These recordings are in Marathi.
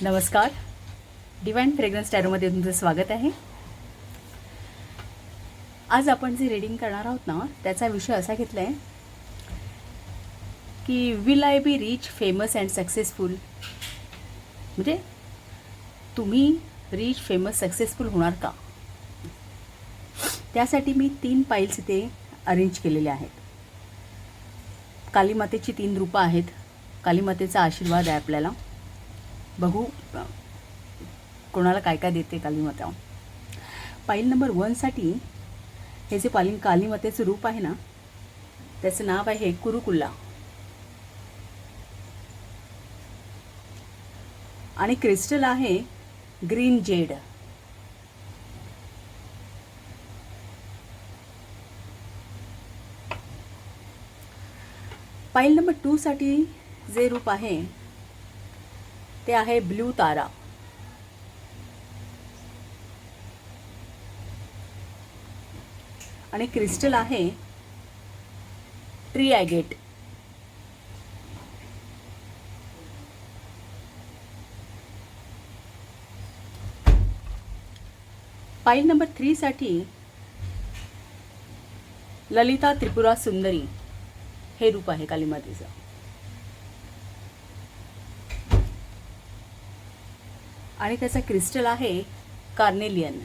नमस्कार. डिवाइन फ्रेग्रन्स टॅरोमध्ये तुमचं स्वागत आहे. आज आपण जे रीडिंग करणार आहोत ना, त्याचा विषय असा घेतला आहे की will I be rich, famous and successful. म्हणजे तुम्ही रिच, फेमस, सक्सेसफुल होणार का? त्यासाठी मी 3 पाईल्स इथे अरेंज केलेले आहेत. कालीमातेची 3 रूपं आहेत. कालीमातेचा आशीर्वाद आहे आपल्याला. बघू कोणाला काय काय देते कालीमाता. पाईल नंबर 1साठी हे जे कालीमातेचं रूप आहे ना, त्याचं नाव आहे कुरुकुल्ला. आणि क्रिस्टल आहे ग्रीन जेड. पाईल नंबर 2साठी जे रूप आहे ते आहे ब्लू तारा. आणि क्रिस्टल आहे ट्री ॲगेट. पाईल नंबर 3साठी ललिता त्रिपुरा सुंदरी हे रूप आहे कालीमातेचं. आणि त्याचा क्रिस्टल आहे कार्नेलियन.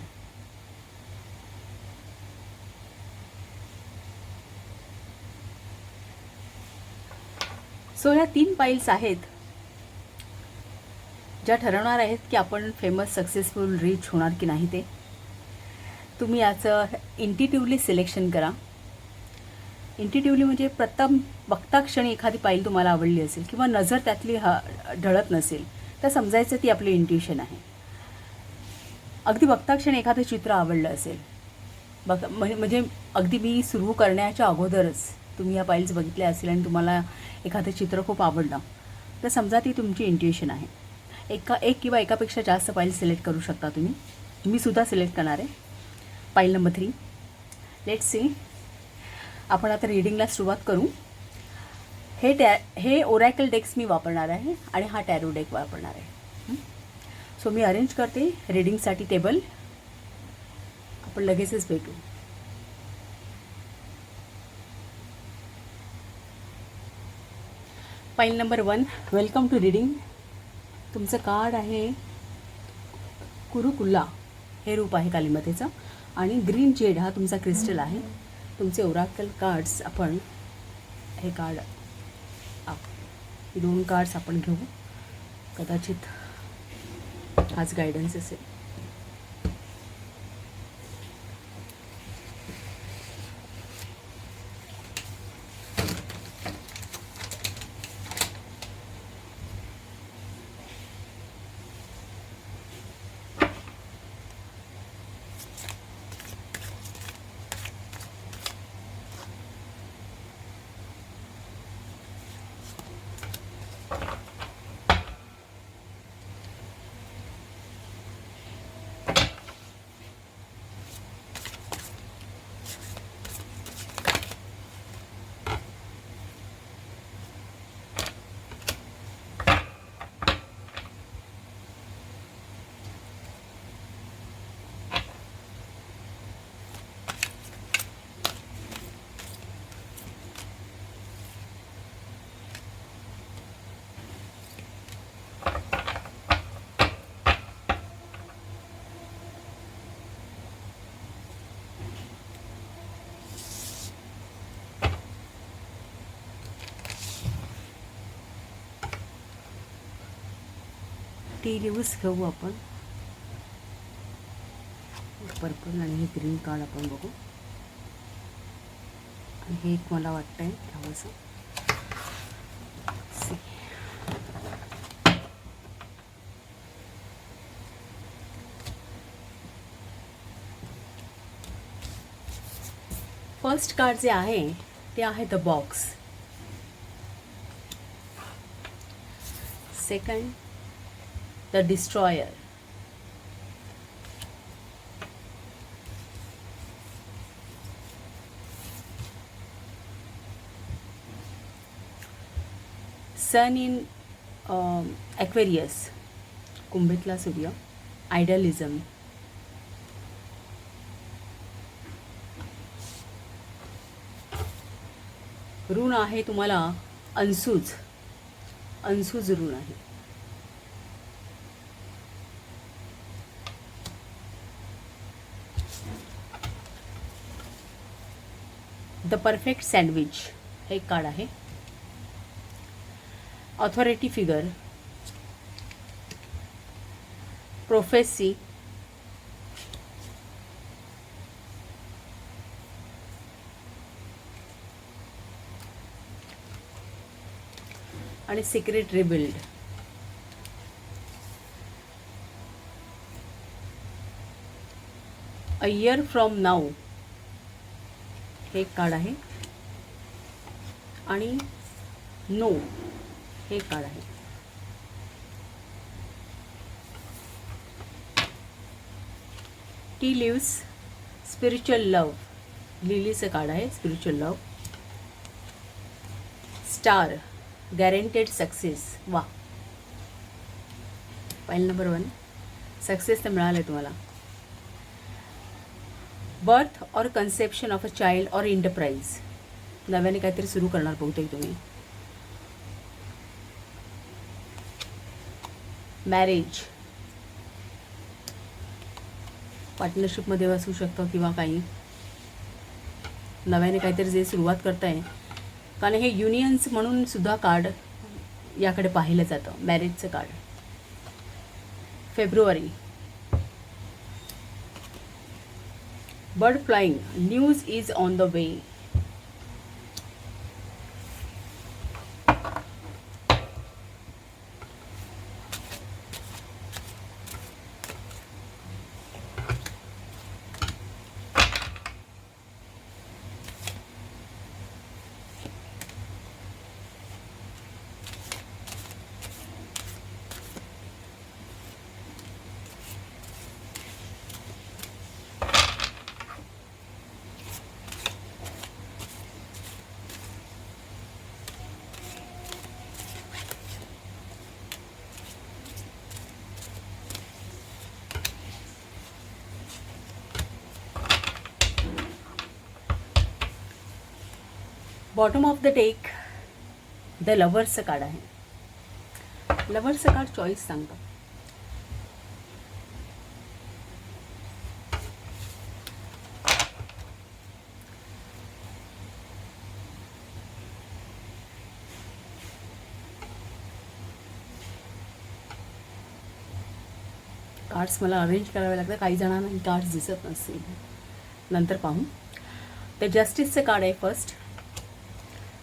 सो ह्या 3 पाईल्स आहेत ज्या ठरवणार आहेत की आपण फेमस, सक्सेसफुल, रिच होणार की नाही ते. तुम्ही याचं इंट्युटिव्हली सिलेक्शन करा. इंट्युटिव्हली म्हणजे प्रथम बघता क्षणी एखादी पाईल तुम्हाला आवडली असेल किंवा नजर त्यातली ढळत नसेल तर समजायचं ती आपली इंट्युशन आहे. अगदी बघता क्षणी एखादं चित्र आवडलं असेल, म्हणजे अगदी मी सुरू करण्याच्या अगोदरच तुम्ही या पाईल्स बघितल्या असेल आणि तुम्हाला एखादं चित्र खूप आवडलं तर समजा ती तुमची इंट्युशन आहे. एक किंवा एकापेक्षा जास्त पाईल सिलेक्ट करू शकता तुम्ही. मी सुद्धा सिलेक्ट करणार आहे. पाईल नंबर 3. Let's see. आपण आता रीडिंगला सुरुवात करू. हे ओरॅकल डेक्स मी वापरणार आहे आणि हा टॅरो डेक वापरणार आहे. सो मी अरेंज करते रीडिंगसाठी टेबल. आपण लगेचच भेटू. पाईल नंबर 1, वेलकम टू रीडिंग. तुमचं कार्ड आहे कुरुकुल्ला, हे रूप आहे कालीमातेचं. आणि ग्रीन जेड हा तुमचा क्रिस्टल आहे. तुमचे ओराकल कार्ड्स आपण हे कार्ड, हे 2 कार्ड्स आपण घेऊ. कदाचित हाच गायडन्स असेल. टी लिव्स घेऊ आपण. पर्पल आणि हे ग्रीन कार्ड आपण बघू. आणि हे एक मला वाटतं आहे घ्यावंसं. फर्स्ट कार्ड जे आहे ते आहे the box. Second the destroyer. Sun in Aquarius. कुंभीतला सूर्य, आयडियलिझम. ऋण आहे तुम्हाला अंसूज, अंसूज ऋण आहे. द परफेक्ट सँडविच हे एक कार्ड आहे. ऑथॉरिटी फिगर, प्रोफेसी, आणि secret rebuild. A year from now हे एक कार्ड आहे. आणि नो हे एक कार्ड आहे. टी लिव्स, स्पिरिच्युअल लव, लिलीचं कार्ड आहे. Spiritual love. Star, guaranteed success. वा, फाईल नंबर 1, सक्सेस तर मिळालं आहे तुम्हाला. Birth or conception of a child or enterprise, नव्याने काहीतरी सुरू करणार बहुतेक तुम्ही. मॅरेज, पार्टनरशिपमध्ये असू शकतं किंवा काही नव्याने काहीतरी जे सुरुवात करताय, कारण हे युनियन्स म्हणून सुद्धा कार्ड याकडे पाहिलं जातं, मॅरेजचं कार्ड. फेब्रुवारी, bird flying, news is on the way. Bottom of the deck, the लवर्सचं कार्ड आहे. लवर्सचं कार्ड चॉईस सांगतं. कार्ड्स मला अरेंज करावे लागतात, काही जणांना कार्ड्स दिसत नसतील, नंतर पाहू. तर जस्टिसचं कार्ड आहे फर्स्ट.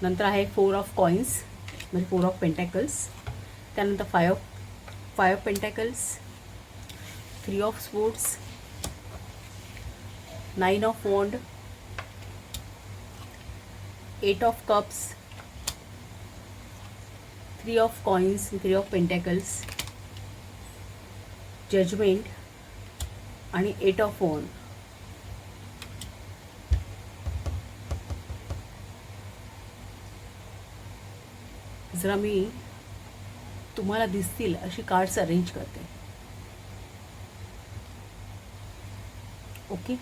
नंतर आहे 4 ऑफ कॉइन्स म्हणजे 4 ऑफ पेंटॅकल्स. त्यानंतर 5 of pentacles, 3 of sports, 9 of wand, 8 of cups, 3 of coins, 3 of pentacles, judgement आणि 8 ऑफ वॉन्ड. जरा मी तुम्हाला दिसतील अशी कार्ड्स अरेंज करते. Okay,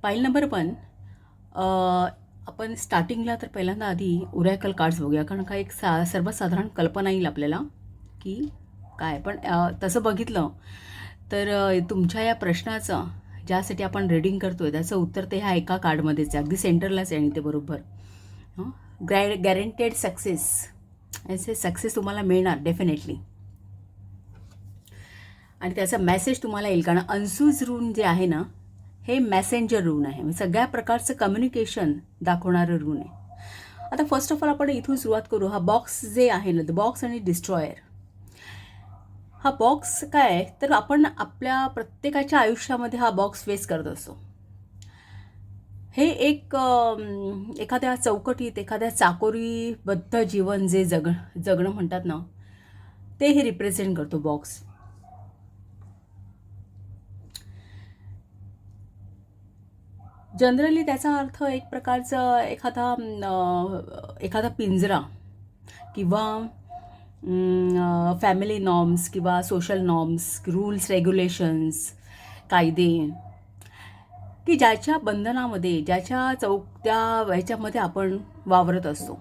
pile number 1. आपण स्टार्टिंगला तर पहिल्यांदा आधी ओरॅकल कार्ड्स बघूया, कारण का एक सर्वसाधारण कल्पना येईल आपल्याला की काय. पण तसं बघितलं तर तुमच्या या प्रश्नाचं ज्यासाठी आपण रीडिंग करतो आहे त्याचं उत्तर ते ह्या एका कार्डमध्येच आहे, अगदी सेंटरलाच आहे आणि ते बरोबर. गॅरंटेड सक्सेस, याचे सक्सेस तुम्हाला मिळणार डेफिनेटली. आणि त्याचा मेसेज तुम्हाला येईल, कारण अंसूज ऋण जे आहे ना, हे मॅसेंजर रून आहे, म्हणजे सगळ्या प्रकारचं कम्युनिकेशन दाखवणारं रून आहे. आता फर्स्ट ऑफ ऑल आपण इथून सुरुवात करू. हा बॉक्स जे आहे ना, द बॉक्स आणि डिस्ट्रॉयर. हा बॉक्स काय आहे तर आपण आपल्या प्रत्येकाच्या आयुष्यामध्ये हा बॉक्स फेस करत असतो. हे एक एखाद्या चौकटीत एखाद्या चाकोरीबद्ध जीवन जे जगणं म्हणतात ना, ते हे रिप्रेझेंट करतो बॉक्स. जनरली त्याचा अर्थ एक प्रकारचं एखादा पिंजरा किंवा फॅमिली नॉर्म्स किंवा सोशल नॉर्म्स, रूल्स रेग्युलेशन्स, कायदे की ज्याच्या बंधनामध्ये त्या ह्याच्यामध्ये आपण वावरत असतो.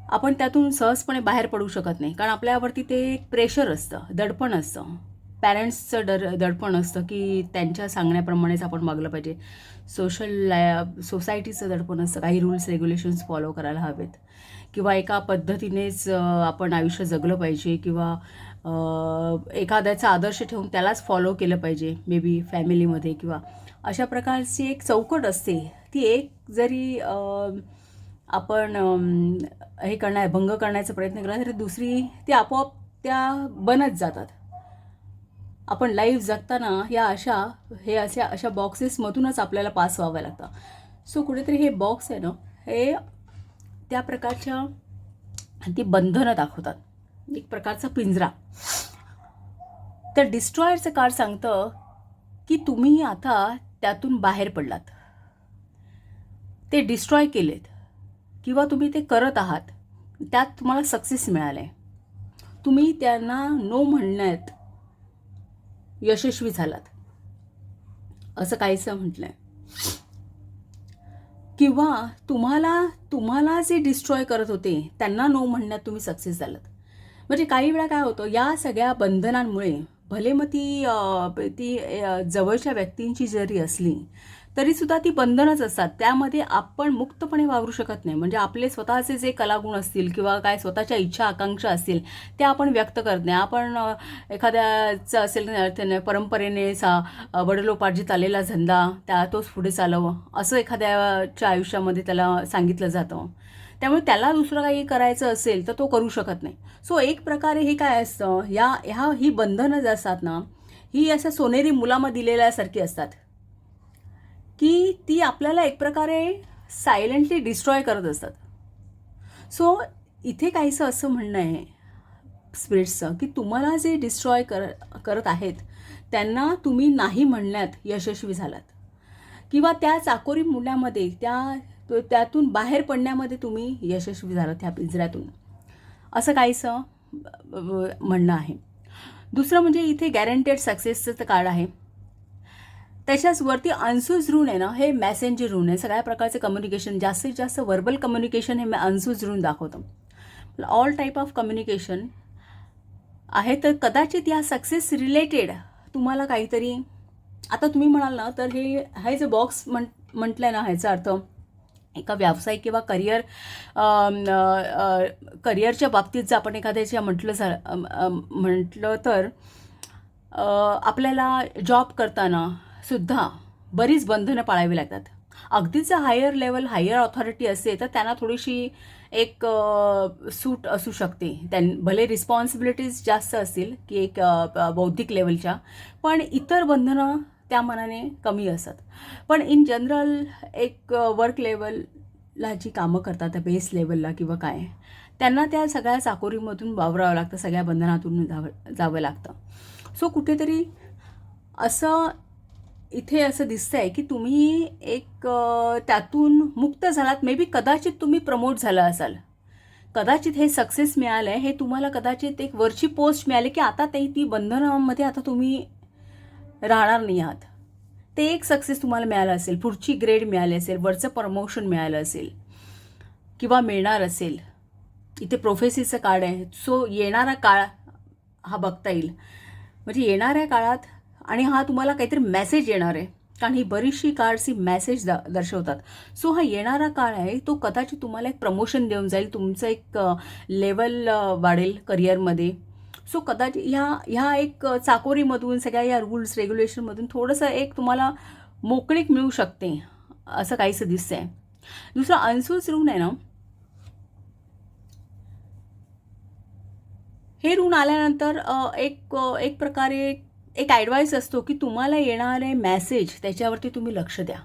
आपण त्यातून सहजपणे बाहेर पडू शकत नाही, कारण आपल्यावरती ते एक प्रेशर असतं, दडपण असतं. पॅरेंट्सचं दडपण असतं की त्यांच्या सांगण्याप्रमाणेच आपण वागलं पाहिजे. सोसायटीचं दडपण असतं, काही रूल्स रेग्युलेशन्स फॉलो करायला हवेत किंवा एका पद्धतीनेच आपण आयुष्य जगलं पाहिजे किंवा एखाद्याचा आदर्श ठेवून त्यालाच फॉलो केलं पाहिजे, मे बी फॅमिलीमध्ये किंवा अशा प्रकारची एक चौकट असते. ती एक जरी आपण भंग करण्याचा प्रयत्न केला तरी दुसरी ती आपोआप त्या बनत जातात. आपण लाईफ जगताना अशा बॉक्सेसमधूनच आपल्याला पास व्हावं लागतं. सो कुठेतरी हे बॉक्स आहे ना, हे त्या प्रकारच्या ती बंधनं दाखवतात, एक प्रकारचा पिंजरा. तर डिस्ट्रॉयरचं कार्ड सांगतं की तुम्ही आता त्यातून बाहेर पडलात, ते डिस्ट्रॉय केलेत किंवा तुम्ही ते करत आहात, त्यात तुम्हाला सक्सेस मिळालं आहे, तुम्ही त्यांना नो म्हणण्यात यशस्वी झालात, असं काहीसं म्हटलंय. किंवा तुम्हाला जे डिस्ट्रॉय करत होते त्यांना नो म्हणण्यात तुम्ही सक्सेस झालात. म्हणजे काही वेळा काय होतं, या सगळ्या बंधनांमुळे भले मग ती जवळच्या व्यक्तींची जरी असली तरीसुद्धा ती बंधनच असतात, त्यामध्ये आपण मुक्तपणे वावरू शकत नाही. म्हणजे आपले स्वतःचे जे कलागुण असतील किंवा काय स्वतःच्या इच्छा आकांक्षा असतील त्या आपण व्यक्त करत नाही. आपण एखाद्याचं असेल त्याने परंपरेने वडिलोपार्जित आलेला धंदा तोच पुढे चालवं असं एखाद्याच्या आयुष्यामध्ये त्याला सांगितलं जातं, त्यामुळे त्याला दुसरं काही करायचं असेल तर तो करू शकत नाही. सो एक प्रकारे हे काय असतं, ही बंधनं जे असतात ना, ही असं सोनेरी मुलामं दिलेल्यासारखी असतात की ती आपल्याला एक प्रकारे सायलेंटली डिस्ट्रॉय करत असतात. सो इथे काहीसं असं म्हणणं आहे स्पिरिट्सचं की तुम्हाला जे डिस्ट्रॉय करत आहेत त्यांना तुम्ही नाही म्हणण्यात यशस्वी झालात किंवा त्या चाकोरी मुलामध्ये त्यातून बाहेर पडण्यामध्ये तुम्ही यशस्वी झालात ह्या पिंजऱ्यातून, असं काहीसं म्हणणं आहे. दुसरं म्हणजे इथे गॅरंटेड सक्सेसचं कार्ड आहे. त्याच्याच वरती अनसूज रून आहे ना, हे मॅसेंजर रून आहे. सगळ्या प्रकारचे कम्युनिकेशन, जास्तीत जास्त वर्बल कम्युनिकेशन हे अनसूज रून दाखवतं. ऑल टाईप ऑफ कम्युनिकेशन आहे. तर कदाचित या सक्सेस रिलेटेड तुम्हाला काहीतरी, आता तुम्ही म्हणाल ना, तर हे जे बॉक्स म्हटलं ना, ह्याचा अर्थ एका व्यावसायिक किंवा करिअरच्या बाबतीत जर आपण एखाद्याच्या म्हटलं तर आपल्याला जॉब करताना सुद्धा बरीच बंधनं पाळावी लागतात. अगदीच हायर लेवल, हायर ऑथॉरिटी असेल तर त्यांना थोडीशी एक सूट असू शकते. भले रिस्पॉन्सिबिलिटीज जास्त असतील की एक बौद्धिक लेवलच्या, पण इतर बंधनं त्या मनाने कमी असतात. पण इन जनरल एक वर्क लेवलला जी कामं करतात बेस लेवलला किंवा काय, त्यांना त्या सगळ्या चाकोरीमधून वावरावं लागतं, सगळ्या बंधनातून जावं लागतं. सो कुठेतरी इथे असं दिसतंय की तुम्ही एक त्यातून मुक्त झालात. मे बी कदाचित तुम्ही प्रमोट झाला असाल, कदाचित हे सक्सेस मिळालं आहे, हे तुम्हाला कदाचित एक वरची पोस्ट मिळाली की आता ती बंधनामध्ये आता तुम्ही राहणार नाही आहात. ते एक सक्सेस तुम्हाला मिळालं असेल, पुढची ग्रेड मिळाली असेल, वरचं प्रमोशन मिळालं असेल किंवा मिळणार असेल. इथे प्रोफेसीचं कार्ड आहे. सो येणारा काळ हा बघता येईल, म्हणजे येणाऱ्या काळात, आणि हा तुम्हाला काहीतरी मेसेज येणार आहे, कारण ही बरीचशी कार्ड्स ही मेसेज दर्शवतात. सो हा येणारा काळ आहे, तो कदाचित तुम्हाला एक प्रमोशन देऊन जाईल, तुमचं एक लेवल वाढेल करिअरमध्ये. सो कदाचित ह्या एक चाकोरीमधून, सगळ्या या रूल्स रेग्युलेशनमधून थोडंसं एक तुम्हाला मोकळीक मिळू शकते असं काहीसं दिसतंय. दुसरा अनसूज ऋण आहे ना, हे ऋण आल्यानंतर एक प्रकारे एक ॲडवाईस असतो की तुम्हाला येणारे मेसेज त्याच्यावरती तुम्ही लक्ष द्या.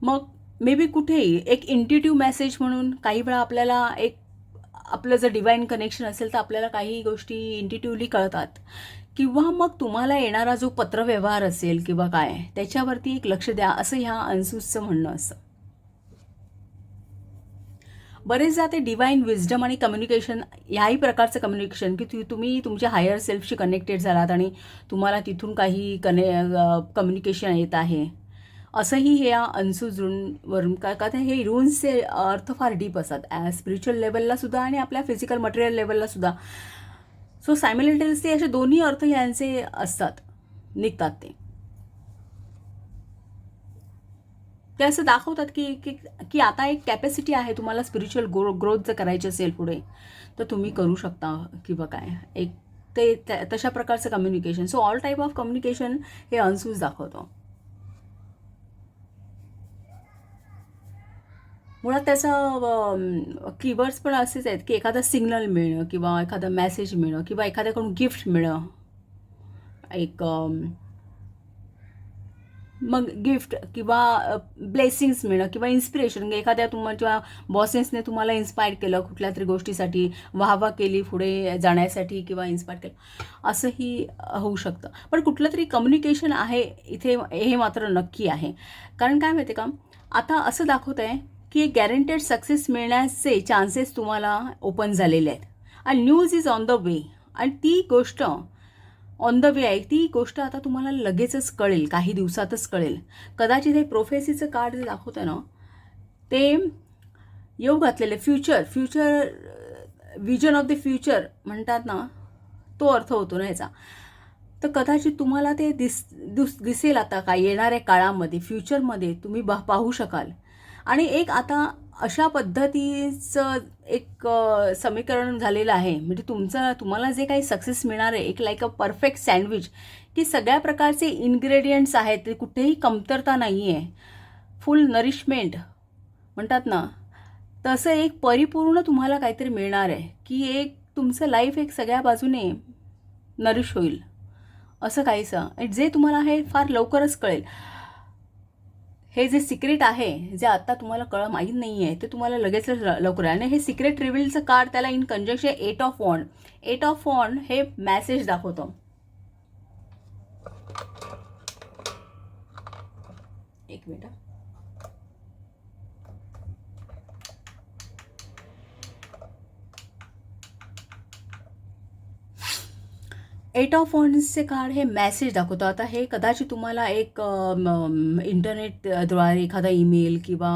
मग मे बी कुठेही एक इंट्युटिव्ह मेसेज म्हणून काही वेळा आपल्याला एक आपलं जर डिवाइन कनेक्शन असेल तर आपल्याला काही गोष्टी इंट्युटिव्हली कळतात, किंवा मग तुम्हाला येणारा जो पत्रव्यवहार असेल किंवा काय त्याच्यावरती एक लक्ष द्या असं ह्या अनसूजचं म्हणणं असतं. बरेचदा ते डिवाइन विजडम आणि कम्युनिकेशन ह्याही प्रकारचं कम्युनिकेशन की तुम्ही तुमच्या हायर सेल्फशी कनेक्टेड झालात आणि तुम्हाला तिथून काही कम्युनिकेशन येत आहे असंही हे या अनसूज ऋणवरून का हे ऋणचे अर्थ फार डीप असतात स्पिरिच्युअल लेवलला सुद्धा आणि आपल्या फिजिकल मटेरियल लेवलला सुद्धा. सो सायमल्टेनियसली असे दोन्ही अर्थ यांचे असतात, निघतात ते असं दाखवतात की की की आता एक कॅपॅसिटी आहे तुम्हाला स्पिरिच्युअल ग्रोथ जर करायची असेल पुढे तर तुम्ही करू शकता किंवा काय एक ते तशा प्रकारचं communication. So all type of communication हे अनसूज दाखवतो. मुळात त्याचं कीवर्ड्स पण असेच आहेत की एखादा सिग्नल मिळणं किंवा एखादा मेसेज मिळणं किंवा एखाद्याकडून गिफ्ट मिळणं, एक मग गिफ्ट किंवा ब्लेसिंग्स मिळणं किंवा इन्स्पिरेशन, एखाद्या तुमच्या बॉसेसने तुम्हाला इन्स्पायर केलं कुठल्या तरी गोष्टीसाठी, वाहवा केली पुढे जाण्यासाठी किंवा इन्स्पायर केलं असंही होऊ शकतं. पण कुठलं तरी कम्युनिकेशन आहे इथे हे मात्र नक्की आहे. कारण काय माहिती का, आता असं दाखवत आहे की गॅरंटेड सक्सेस मिळण्याचे चान्सेस तुम्हाला ओपन झालेले आहेत आणि न्यूज इज ऑन द वे. आणि ती गोष्ट ऑन द वे आहे, ती गोष्ट आता तुम्हाला लगेचच कळेल, काही दिवसातच कळेल. कदाचित हे प्रोफेसीचं कार्ड जे दाखवतं ना ते येऊ घातलेले future vision of the future म्हणतात ना, तो अर्थ होतो ना याचा. तर कदाचित तुम्हाला ते दिसेल आता काय येणाऱ्या काळामध्ये, फ्युचरमध्ये तुम्ही पाहू शकाल. आणि एक आता अशा पद्धतीचं एक समीकरण झालेलं आहे, म्हणजे तुम्हाला जे काही सक्सेस मिळणार आहे एक लाईक अ परफेक्ट सँडविच की सगळ्या प्रकारचे इन्ग्रेडियंट्स आहेत, ते कुठेही कमतरता नाही आहे, फुल नरिशमेंट म्हणतात ना तसं एक परिपूर्ण तुम्हाला काहीतरी मिळणार आहे की एक तुमचं लाईफ एक सगळ्या बाजूने नरिश होईल असं काहीसं, जे तुम्हाला हे फार लवकरच कळेल. हे जे सिक्रेट आहे जे आता तुम्हाला माहीत नाही आहे ते तुम्हाला लगेच लवकर. आणि हे सिक्रेट रिव्हीलचं कार्ड त्याला in conjunction 8 of wand. 8 of wand हे मॅसेज दाखवतो. एक मिनिट. 8 ऑफ वॉन्ड्सचे कार्ड हे मॅसेज दाखवतं. आता हे कदाचित तुम्हाला एक इंटरनेटद्वारे एखादा ईमेल किंवा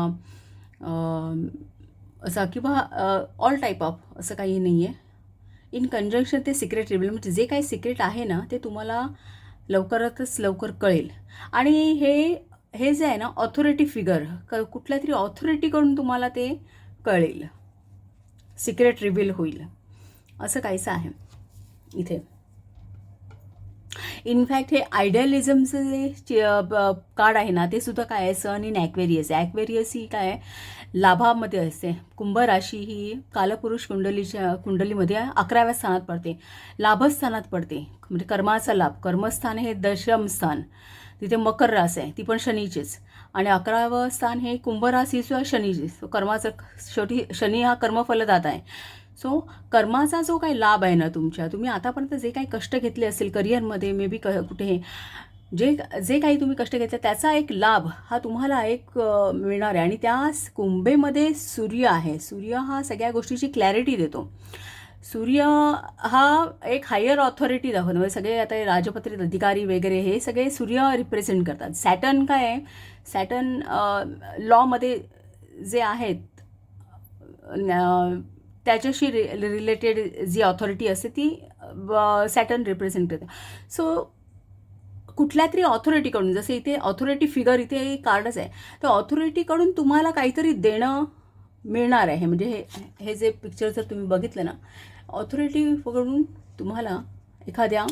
असा किंवा ऑल टाईप ऑफ असं काही नाही आहे. इन कंजंक्शन ते सिक्रेट रिव्हील, म्हणजे जे काही सिक्रेट आहे ना ते तुम्हाला लवकरातच लवकर कळेल. आणि हे जे आहे ना ऑथॉरिटी फिगर, कुठल्या तरी ऑथॉरिटीकडून तुम्हाला ते कळेल, सिक्रेट रिव्हील होईल असं काहीसं आहे इथे. इनफॅक्ट हे आयडियलिझमचं जे कार्ड आहे ना ते सुद्धा काय आहे, सन इन ॲक्वेरियस. ॲक्वेरियस ही काय लाभामध्ये असते. कुंभ राशी ही कालपुरुष कुंडलीमध्ये 11व्या स्थानात पडते, लाभस्थानात पडते, म्हणजे कर्माचा लाभ. कर्मस्थान हे दशम स्थान, तिथे मकर रास आहे ती पण शनीचीच, आणि 11वं स्थान हे कुंभ राशी सुद्धा शनीचीच. कर्माचं शेवटी शनी हा कर्मफलदाता आहे. सो कर्माचा जो काही लाभ आहे ना तुम्ही आतापर्यंत जे काही कष्ट घेतले असेल करिअरमध्ये, मे बी कुठे जे काही तुम्ही कष्ट घेतले त्याचा एक लाभ हा तुम्हाला एक मिळणार आहे. आणि त्या कुंभेमध्ये सूर्य आहे. सूर्य हा सगळ्या गोष्टीची क्लॅरिटी देतो. सूर्य हा एक हायर ऑथॉरिटी दाखवतो, म्हणजे सगळे आता राजपत्रित अधिकारी वगैरे हे सगळे सूर्य रिप्रेझेंट करतात. सॅटर्न काय आहे, सॅटर्न लॉमध्ये जे आहेत त्याच्याशी रिलेटेड जी ऑथॉरिटी असते ती सॅटर्न रिप्रेझेंट करते. सो कुठल्या तरी ऑथॉरिटीकडून, जसं इथे ऑथॉरिटी फिगर इथे कार्डच आहे, तर ऑथॉरिटीकडून तुम्हाला काहीतरी देणं मिळणार आहे. म्हणजे हे जे पिक्चर जर तुम्ही बघितलं ना, ऑथॉरिटीकडून तुम्हाला एखाद्या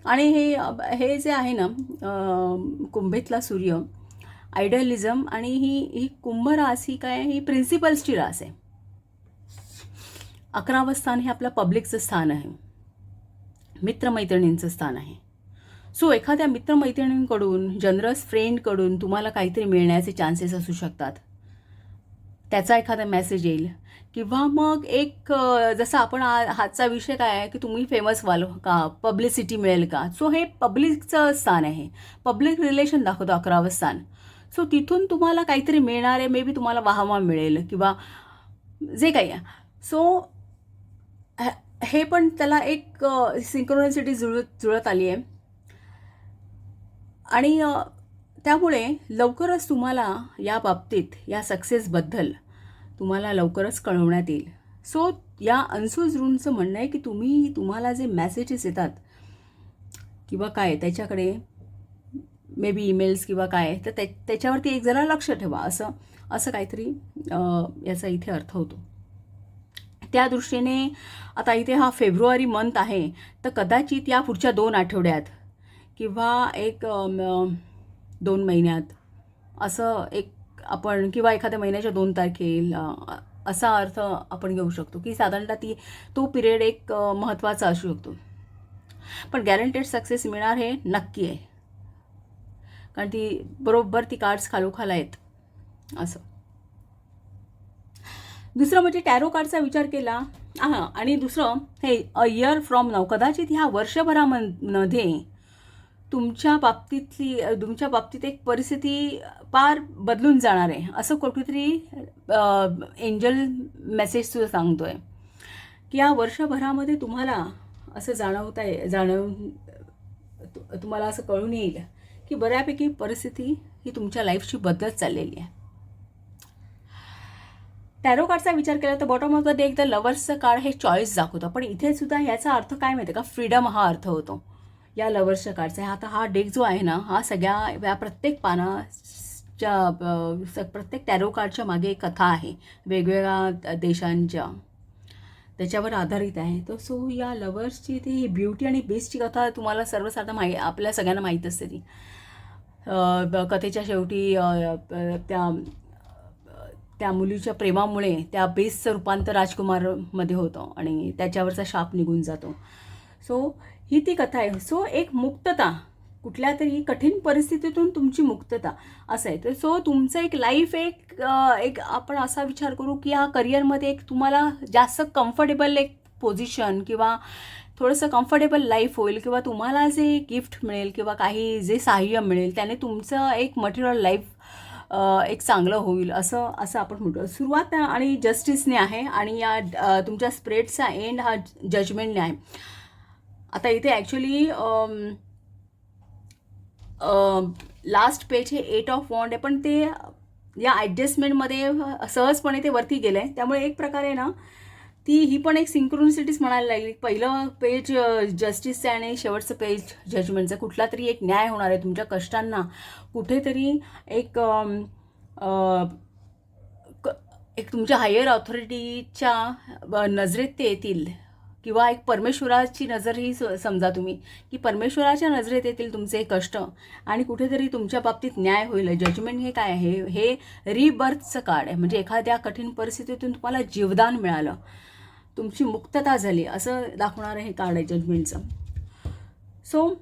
आणि हे जे आहे ना कुंभेतला सूर्य आयडियलिझम, आणि ही कुंभ रास ही काय, ही प्रिन्सिपल्सची रास आहे. 11वं स्थान हे आपलं पब्लिकचं स्थान आहे, मित्रमैत्रिणींचं स्थान आहे. सो एखाद्या मित्रमैत्रिणींकडून, जनरस फ्रेंडकडून तुम्हाला काहीतरी मिळण्याचे चान्सेस असू शकतात. त्याचा एखादा मेसेज येईल, किंवा मग एक जसं आपण हाचा विषय काय आहे की तुम्ही फेमस व्हाल का, पब्लिसिटी मिळेल का. सो हे पब्लिकचं स्थान आहे, पब्लिक रिलेशन दाखवतो 11वं स्थान. सो तिथून तुम्हाला काहीतरी मिळणार आहे, मे बी तुम्हाला वाहवा मिळेल किंवा जे काही आहे. सो हे पण त्याला एक सिंक्रोनिसिटी जुळत आली आहे. आणि त्यामुळे लवकरच तुम्हाला या बाबतीत, या सक्सेसबद्दल तुम्हाला लवकरच कळवण्यात येईल. सो या अनसू ऋणचं म्हणणं आहे की तुम्हाला जे मेसेजेस येतात किंवा काय, त्याच्याकडे मे बी ईमेल्स किंवा काय, तर त्याच्यावरती एक जरा लक्ष ठेवा, असं काहीतरी याचा इथे अर्थ होतो. त्या दृष्टीने आता इथे हा फेब्रुवारी मंथ आहे, तर कदाचित या पुढच्या 2 आठवड्यात किंवा एक 2 महिन्यात असं एक आपण, किंवा एखाद्या महिन्याच्या 2 तारखेला असा अर्थ आपण घेऊ शकतो की साधारणतः तो पिरियड एक महत्त्वाचा असू शकतो. पण गॅरंटेड सक्सेस मिळणार हे नक्की आहे, कारण बरोबर ती कार्ड्स खालोखाल आहेत असं. दुसरं म्हणजे टॅरो कार्डचा विचार केला. आणि दुसरं हे अ इयर फ्रॉम नाऊ, कदाचित ह्या वर्षभरामध्ये तुमच्या बाबतीत एक परिस्थिती पार बदलून जाणार आहे, असं कुठेतरी एंजल मेसेज सुद्धा सांगतोय की या वर्षभरामध्ये तुम्हाला असं तुम्हाला असं कळून येईल की बऱ्यापैकी परिस्थिती ही तुमच्या लाईफची बदलत चाललेली आहे. टॅरो कार्डचा विचार केला तर bottom of the deck the लवर्सचं कार्ड हे चॉईस दाखवतं, पण इथे सुद्धा ह्याचा अर्थ काय माहिती आहे का, फ्रीडम हा अर्थ होतो या लवर्सच्या कार्डचा. आता हा डेक जो आहे ना, हा सगळ्या प्रत्येक प्रत्येक टॅरो कार्डच्या मागे एक कथा आहे, वेगवेगळ्या देशांच्या, त्याच्यावर आधारित आहे. तर सो या लवर्सची ती ब्युटी आणि बेस्टची कथा तुम्हाला सर्वसाधारण आपल्या सगळ्यांना माहीत असते. ती कथेच्या शेवटी त्या मुलीच्या प्रेमामुळे त्या बेसचं रूपांतर राजकुमारमध्ये होतं आणि त्याच्यावरचा शाप निघून जातो. सो ही ती कथा आहे. सो एक मुक्तता, कुठल्या तरी कठीण परिस्थितीतून तुमची मुक्तता असं आहे. तर सो तुमचं एक लाईफ एक आपण असा विचार करू की या करिअरमध्ये एक तुम्हाला जास्त कम्फर्टेबल एक पोझिशन किंवा थोडंसं कम्फर्टेबल लाईफ होईल, किंवा तुम्हाला जे गिफ्ट मिळेल किंवा काही जे सहाय्य मिळेल त्याने तुमचं एक मटेरियल लाईफ एक चांगलं होईल, असं आपण म्हणतो. सुरुवात आणि जस्टिसने आहे आणि या तुमच्या स्प्रेडचा एंड हा जजमेंटने आहे. आता इथे ॲक्च्युली लास्ट पेज हे 8 ऑफ वॉन्ड आहे, पण ते या ॲडजस्टमेंटमध्ये सहजपणे ते वरती गेलं आहे. त्यामुळे एक प्रकारे ना ही पण एक सिंक्रोनिसिटीज म्हणायला लागली. पहिलं पेज जस्टिसचं आणि शेवटचं पेज जजमेंटचं. कुठला तरी एक न्याय होणार आहे, तुमच्या कष्टांना कुठेतरी एक तुमच्या हायर ऑथॉरिटीच्या नजरेत ते येतील, किंवा एक परमेश्वराची नजरही समजा तुम्ही की परमेश्वराच्या नजरेत येतील तुमचे कष्ट आणि कुठेतरी तुमच्या बाबतीत न्याय होईल. जजमेंट हे काय आहे, हे रिबर्थचं कार्ड आहे. म्हणजे एखाद्या कठीण परिस्थितीतून तुम्हाला जीवदान मिळालं, तुमची मुक्तता झाली, असं दाखवणारं हे कार्ड आहे जजमेंटचं. सो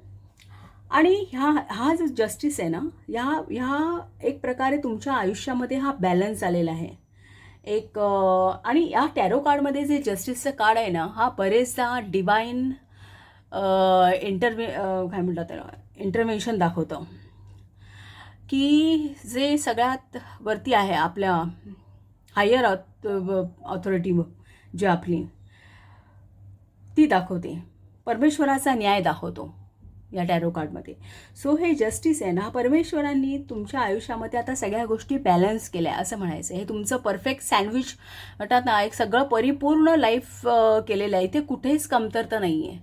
आणि हा जो जस्टिस आहे ना, ह्या एक प्रकारे तुमच्या आयुष्यामध्ये हा बॅलन्स आलेला आहे एक. आणि या टॅरो कार्डमध्ये जे जस्टिसचं कार्ड आहे ना, हा बरेचदा डिवाईन काय म्हणतात त्याला, इंटरव्हेन्शन दाखवतं की जे सगळ्यात वरती आहे आपल्या हायर ऑथॉरिटी जी आपली, ती दाखवते, परमेश्वराचा न्याय दाखवतो या टॅरो कार्डमध्ये. सो हे जस्टिस आहे ना, परमेश्वरांनी तुमच्या आयुष्यामध्ये आता सगळ्या गोष्टी बॅलन्स केल्या असं म्हणायचं. हे तुमचं परफेक्ट सँडविच म्हणतात ना, एक सगळं परिपूर्ण लाईफ केलेलं आहे. इथे कुठेच कमतरता नाही आहे,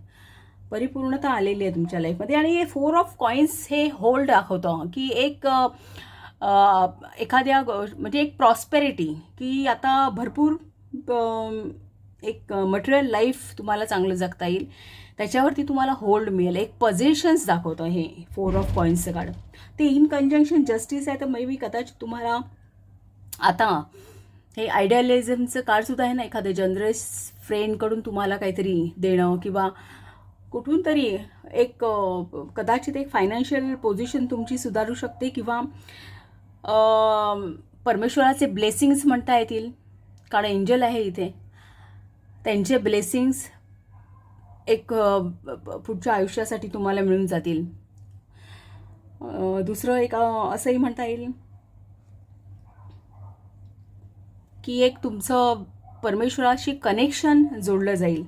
परिपूर्णता आलेली आहे तुमच्या लाईफमध्ये. आणि हे 4 ऑफ कॉईन्स हे होल्ड दाखवतं की एक एखाद्या म्हणजे एक प्रॉस्पेरिटी, की आता भरपूर एक मटेरियल लाईफ तुम्हाला चांगलं जगता येईल. त्याच्यावरती तुम्हाला होल्ड मिळेल, एक पोझिशन्स दाखवतं हे 4 ऑफ कॉईन्सचं कार्ड. ते इन कंजंक्शन जस्टिस आहे, तर मे बी कदाचित तुम्हाला आता हे आयडियालिझमचं कार्डसुद्धा आहे ना, एखादं जनरस फ्रेंडकडून तुम्हाला काहीतरी देणं किंवा कुठून तरी एक कदाचित एक फायनान्शियल पोझिशन तुमची सुधारू शकते किंवा परमेश्वराचे ब्लेसिंग्स म्हणता येतील, कारण एंजल आहे इथे, त्यांचे ब्लेसिंग्स एक पुढच्या आयुष्यासाठी तुम्हाला मिळून जातील. दुसरं एक असंही म्हणता येईल की एक तुमचं परमेश्वराशी कनेक्शन जोडलं जाईल,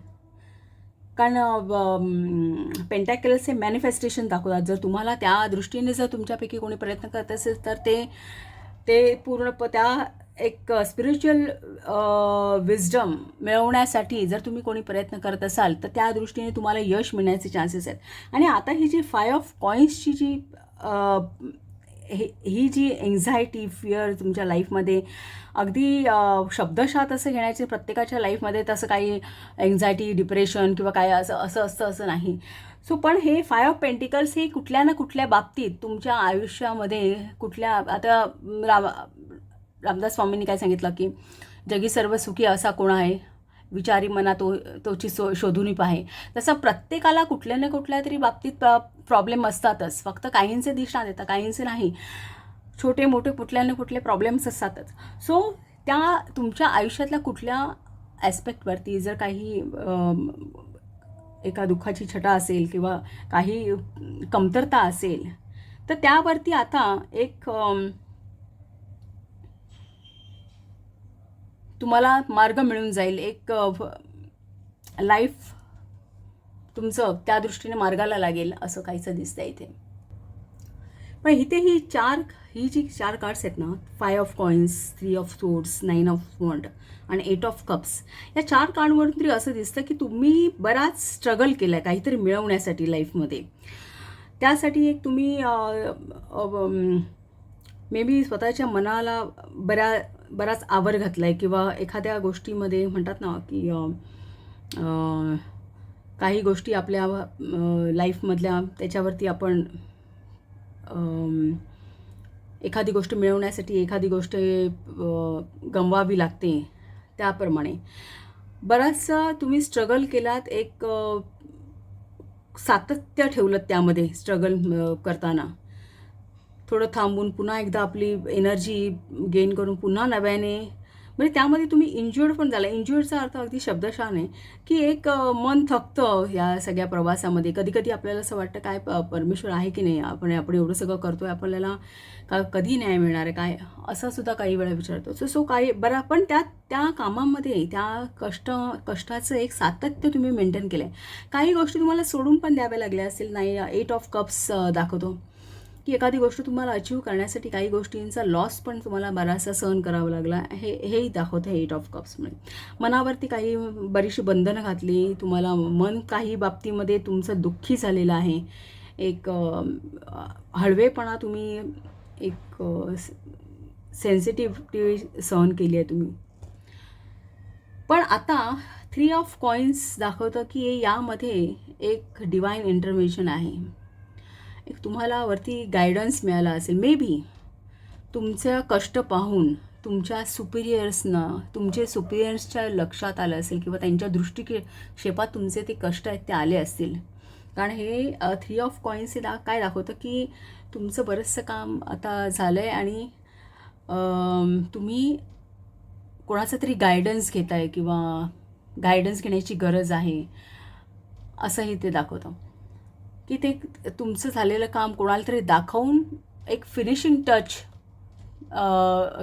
कारण पेंटॅकल्स हे मॅनिफेस्टेशन दाखवतात. जर तुम्हाला त्या दृष्टीने जर तुमच्यापैकी कोणी प्रयत्न करत असेल तर ते पूर्ण त्या एक स्पिरिच्युअल विजडम मिळवण्यासाठी जर तुम्ही कोणी प्रयत्न करत असाल तर त्या दृष्टीने तुम्हाला यश मिळण्याचे चान्सेस आहेत. आणि आता ही जी 5 ऑफ कॉईन्सची जी ही जी एन्झायटी, फिअर तुमच्या लाईफमध्ये अगदी शब्दशः तसं घेण्याचे, प्रत्येकाच्या लाईफमध्ये तसं काही एन्झायटी, डिप्रेशन किंवा काय असं असतं असं नाही. सो पण हे 5 ऑफ पेंटिकल्स हे कुठल्या ना कुठल्या बाबतीत तुमच्या आयुष्यामध्ये आता रामदास स्वामींनी काय सांगितलं की जगी सर्व सुखी असा कोण आहे, विचारी मना तोची शोधून पाहे. तसं प्रत्येकाला कुठल्या ना कुठल्या तरी बाबतीत प्रॉब्लेम असतातच, फक्त काहींचे दिसणार येतात, काहींचे नाही. छोटे मोठे कुठल्या ना कुठले प्रॉब्लेम्स असतातच. सो त्या तुमच्या आयुष्यातल्या कुठल्या ॲस्पेक्टवरती जर काही एका दुःखाची छटा असेल किंवा काही कमतरता असेल तर त्यावरती आता एक तुम्हाला मार्ग मिळून जाईल, एक लाईफ तुमचं त्या दृष्टीने मार्गाला लागेल असं काहीसं दिसतं इथे. पण इथे ही जी 4 कार्ड्स आहेत ना, 5 of coins, 3 of swords, 9 of wand आणि 8 ऑफ कप्स, या 4 कार्डवरून तरी असं दिसतं की तुम्ही बराच स्ट्रगल केलं आहे काहीतरी मिळवण्यासाठी लाईफमध्ये. त्यासाठी एक तुम्ही मे बी स्वतःच्या मनाला बराच आवर घातला आहे किंवा एखाद्या गोष्टीमध्ये म्हणतात ना की काही गोष्टी आपल्या लाईफमधल्या त्याच्यावरती आपण एखादी गोष्ट मिळवण्यासाठी एखादी गोष्ट गमवावी लागते, त्याप्रमाणे बराचसा तुम्ही स्ट्रगल केलात, एक सातत्य ठेवलं त्यामध्ये स्ट्रगल करताना. थोडं थांबून पुन्हा एकदा आपली एनर्जी गेन करून पुन्हा नव्याने, म्हणजे त्यामध्ये तुम्ही इंज्युअर्ड पण झाला. इंज्युअर्डचा अर्थ अगदी शब्दशः नाही की एक मन थकतं या सगळ्या प्रवासामध्ये. कधी कधी आपल्याला असं वाटतं काय परमेश्वर आहे की नाही, आपण एवढं सगळं करतोय, आपल्याला कधी न्याय मिळणार आहे काय, असं सुद्धा काही वेळा विचारतो. सो काही बरं, पण त्या कामामध्ये त्या कष्टाचं एक सातत्य तुम्ही मेंटेन केलं आहे. काही गोष्टी तुम्हाला सोडून पण द्याव्या लागल्या असतील. नाही, 8 ऑफ कप्स दाखवतो की एखादी गोष्ट तुम्हाला अचीव करण्यासाठी काही गोष्टींचा लॉस पण तुम्हाला बराचसा सहन करावा लागला, हेही दाखवतं 8 ऑफ कप्समध्ये. मनावरती काही बरीचशी बंधनं घातली, तुम्हाला मन काही बाबतीमध्ये तुमचं दुःखी झालेलं आहे, एक हळवेपणा तुम्ही, एक सेन्सिटिव्हिटी सहन केली आहे तुम्ही. पण आता 3 ऑफ कॉईन्स दाखवतं की यामध्ये एक डिवाइन इंटरव्हेन्शन आहे, एक तुम्हाला वरती गायडन्स मिळाला असेल. मे बी तुमचं कष्ट पाहून तुमच्या तुमचे सुपिरियर्सच्या लक्षात आलं असेल किंवा त्यांच्या दृष्टिक्षेपात तुमचे ते कष्ट आहेत ते आले असतील. कारण हे 3 ऑफ कॉईन्स काय दाखवतं की तुमचं बरंचसं काम आता झालं आहे आणि तुम्ही कोणाचा तरी गायडन्स घेताय किंवा गायडन्स घेण्याची गरज आहे, असंही ते दाखवतं की ते तुमचं झालेलं काम कोणाला तरी दाखवून एक फिनिशिंग टच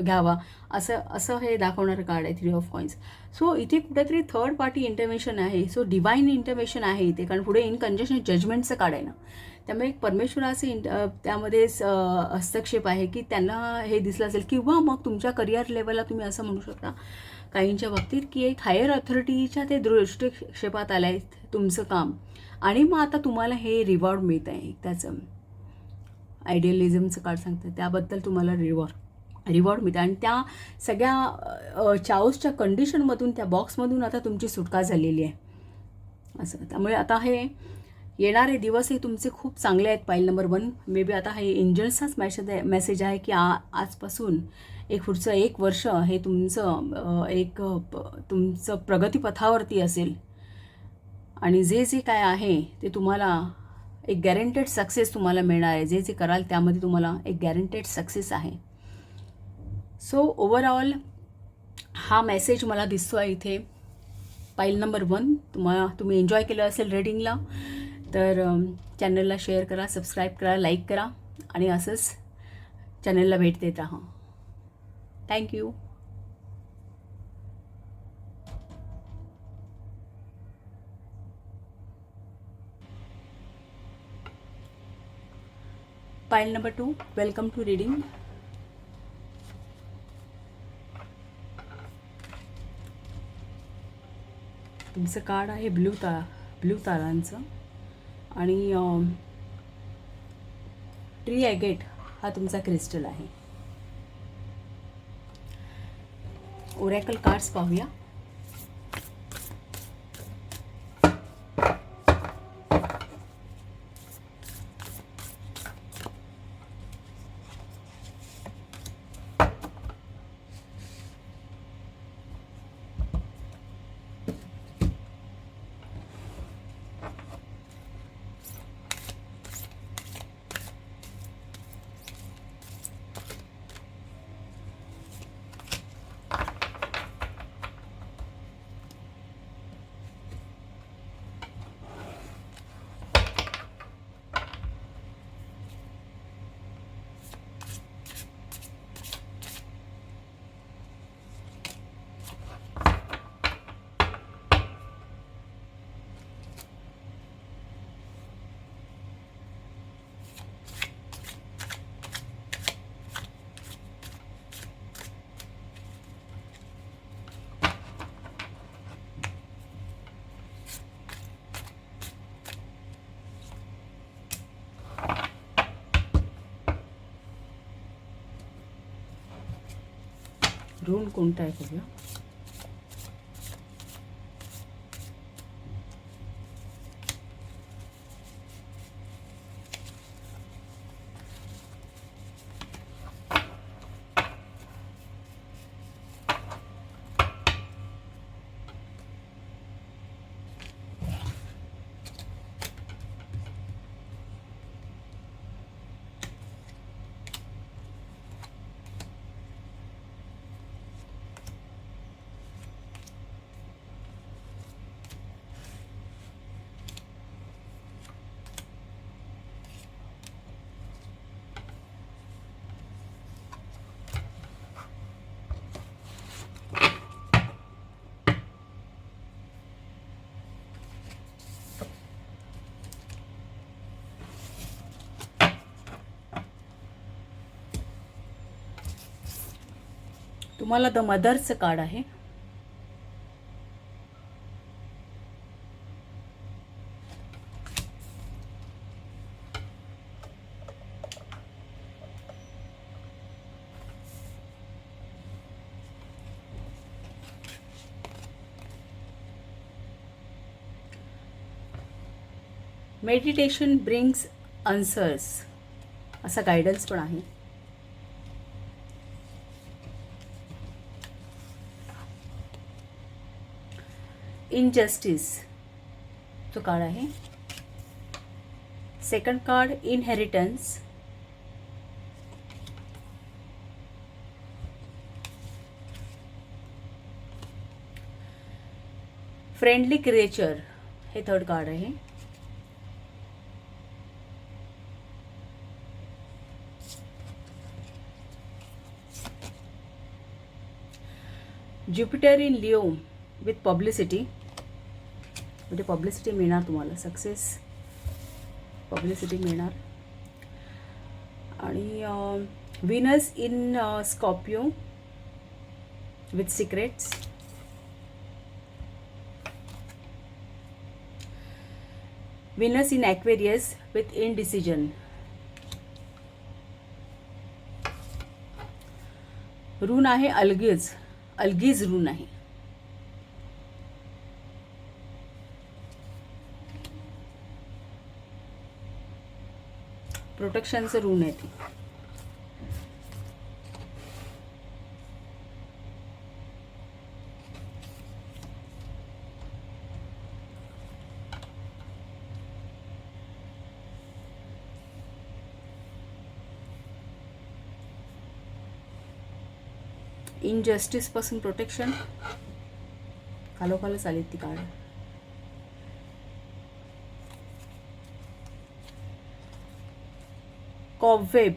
घ्यावा, असं हे दाखवणारं कार्ड आहे 3 ऑफ कॉईन्स. सो इथे कुठेतरी थर्ड पार्टी इंटरव्हेन्शन आहे. सो डिवाइन इंटरव्हेन्शन आहे इथे, कारण पुढे इन कंजंक्शन जजमेंटचं कार्ड आहे ना, त्यामुळे एक परमेश्वराचे त्यामध्येच हस्तक्षेप आहे की त्यांना हे दिसलं असेल. किंवा मग तुमच्या करिअर लेवलला तुम्ही असं म्हणू शकता काहींच्या बाबतीत की एक हायर अथॉरिटीच्या ते दृष्टिक्षेपात आलं आहे तुमचं काम, आणि मग आता तुम्हाला हे रिवॉर्ड मिळत आहे. त्याचं आयडियलिझमचं कार्ड सांगतं, त्याबद्दल तुम्हाला रिवॉर्ड मिळतं. आणि त्या सगळ्या चाऊसच्या कंडिशनमधून, त्या बॉक्समधून आता तुमची सुटका झालेली आहे. असं. त्यामुळे आता हे येणारे दिवस हे तुमचे खूप चांगले आहेत. पाईल नंबर 1 मे बी आता हे एंजल्सचाच मेसेज आहे की आजपासून पुढचं 1 वर्ष हे तुमचं तुमचं प्रगतीपथावरती असेल आणि जे जे काय आहे ते तुम्हाला एक गॅरंटेड सक्सेस तुम्हाला मिळणार आहे. जे जे कराल त्यामध्ये तुम्हाला एक गॅरंटेड सक्सेस आहे. सो ओव्हरऑल हा मेसेज मला दिसतो आहे इथे. पाईल नंबर 1 तुम्ही एन्जॉय केलं असेल रीडिंगला तर चॅनलला शेअर करा, सबस्क्राईब करा, लाईक करा आणि असंच चॅनलला भेट देत राहा. थँक्यू. पाईल नंबर 2 वेलकम टू रीडिंग. तुमचं कार्ड आहे ब्लू तारांचं आणि ट्री ॲगेट हा तुमचा क्रिस्टल आहे. ओरॅकल कार्ड्स पाहूया. ऋण कोणता आहे बघूया. तुम्हाला द मदरचं कार्ड आहे. मेडिटेशन ब्रिंग्स आन्सर्स असा गायडन्स पण आहे. इनजस्टिस तो कार्ड आहे. Second card inheritance. Friendly creature हे थर्ड कार्ड आहे. Jupiter in Leo with publicity म्हणजे पब्लिसिटी मिळणार तुम्हाला, सक्सेस पब्लिसिटी मिळणार. आणि Venus in Scorpio with secrets. Venus in Aquarius with indecision. Rune आहे अलगीज रून आहे. प्रोटेक्शनचं ऋण आहे ते. इनजस्टिसपासून प्रोटेक्शन, खालोखालच आली ती card. Cobweb,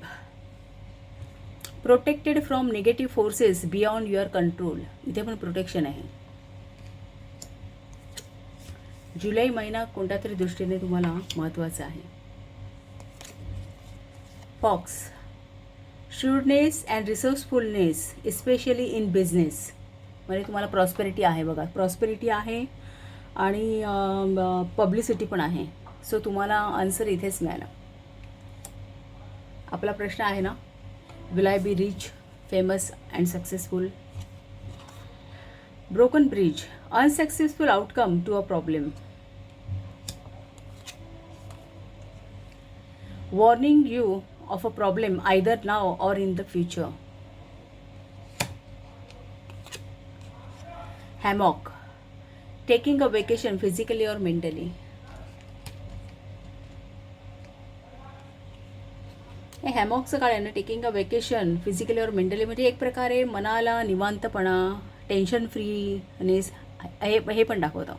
protected from negative forces beyond your control. इथे पण प्रोटेक्शन आहे. जुलै महिना कोणत्या तरी दृष्टीने तुम्हाला महत्त्वाचा आहे. Fox, shrewdness and resourcefulness especially in business. म्हणजे तुम्हाला प्रॉस्पेरिटी आहे बघा, प्रॉस्पेरिटी आहे आणि पब्लिसिटी पण आहे. सो तुम्हाला आन्सर इथेच मिळाला. आपला प्रश्न आहे ना, will I be rich, famous and successful. Broken bridge, unsuccessful outcome to a problem. Warning you of a problem either now or in the future. Hammock, taking a vacation physically or mentally. हे हॅमॉकचं काळ आहे ना, टेकिंग अ वेकेशन फिजिकली और मेंटली, म्हणजे एक प्रकारे मनाला निवांतपणा, टेन्शन फ्रीनेस हे पण दाखवतं.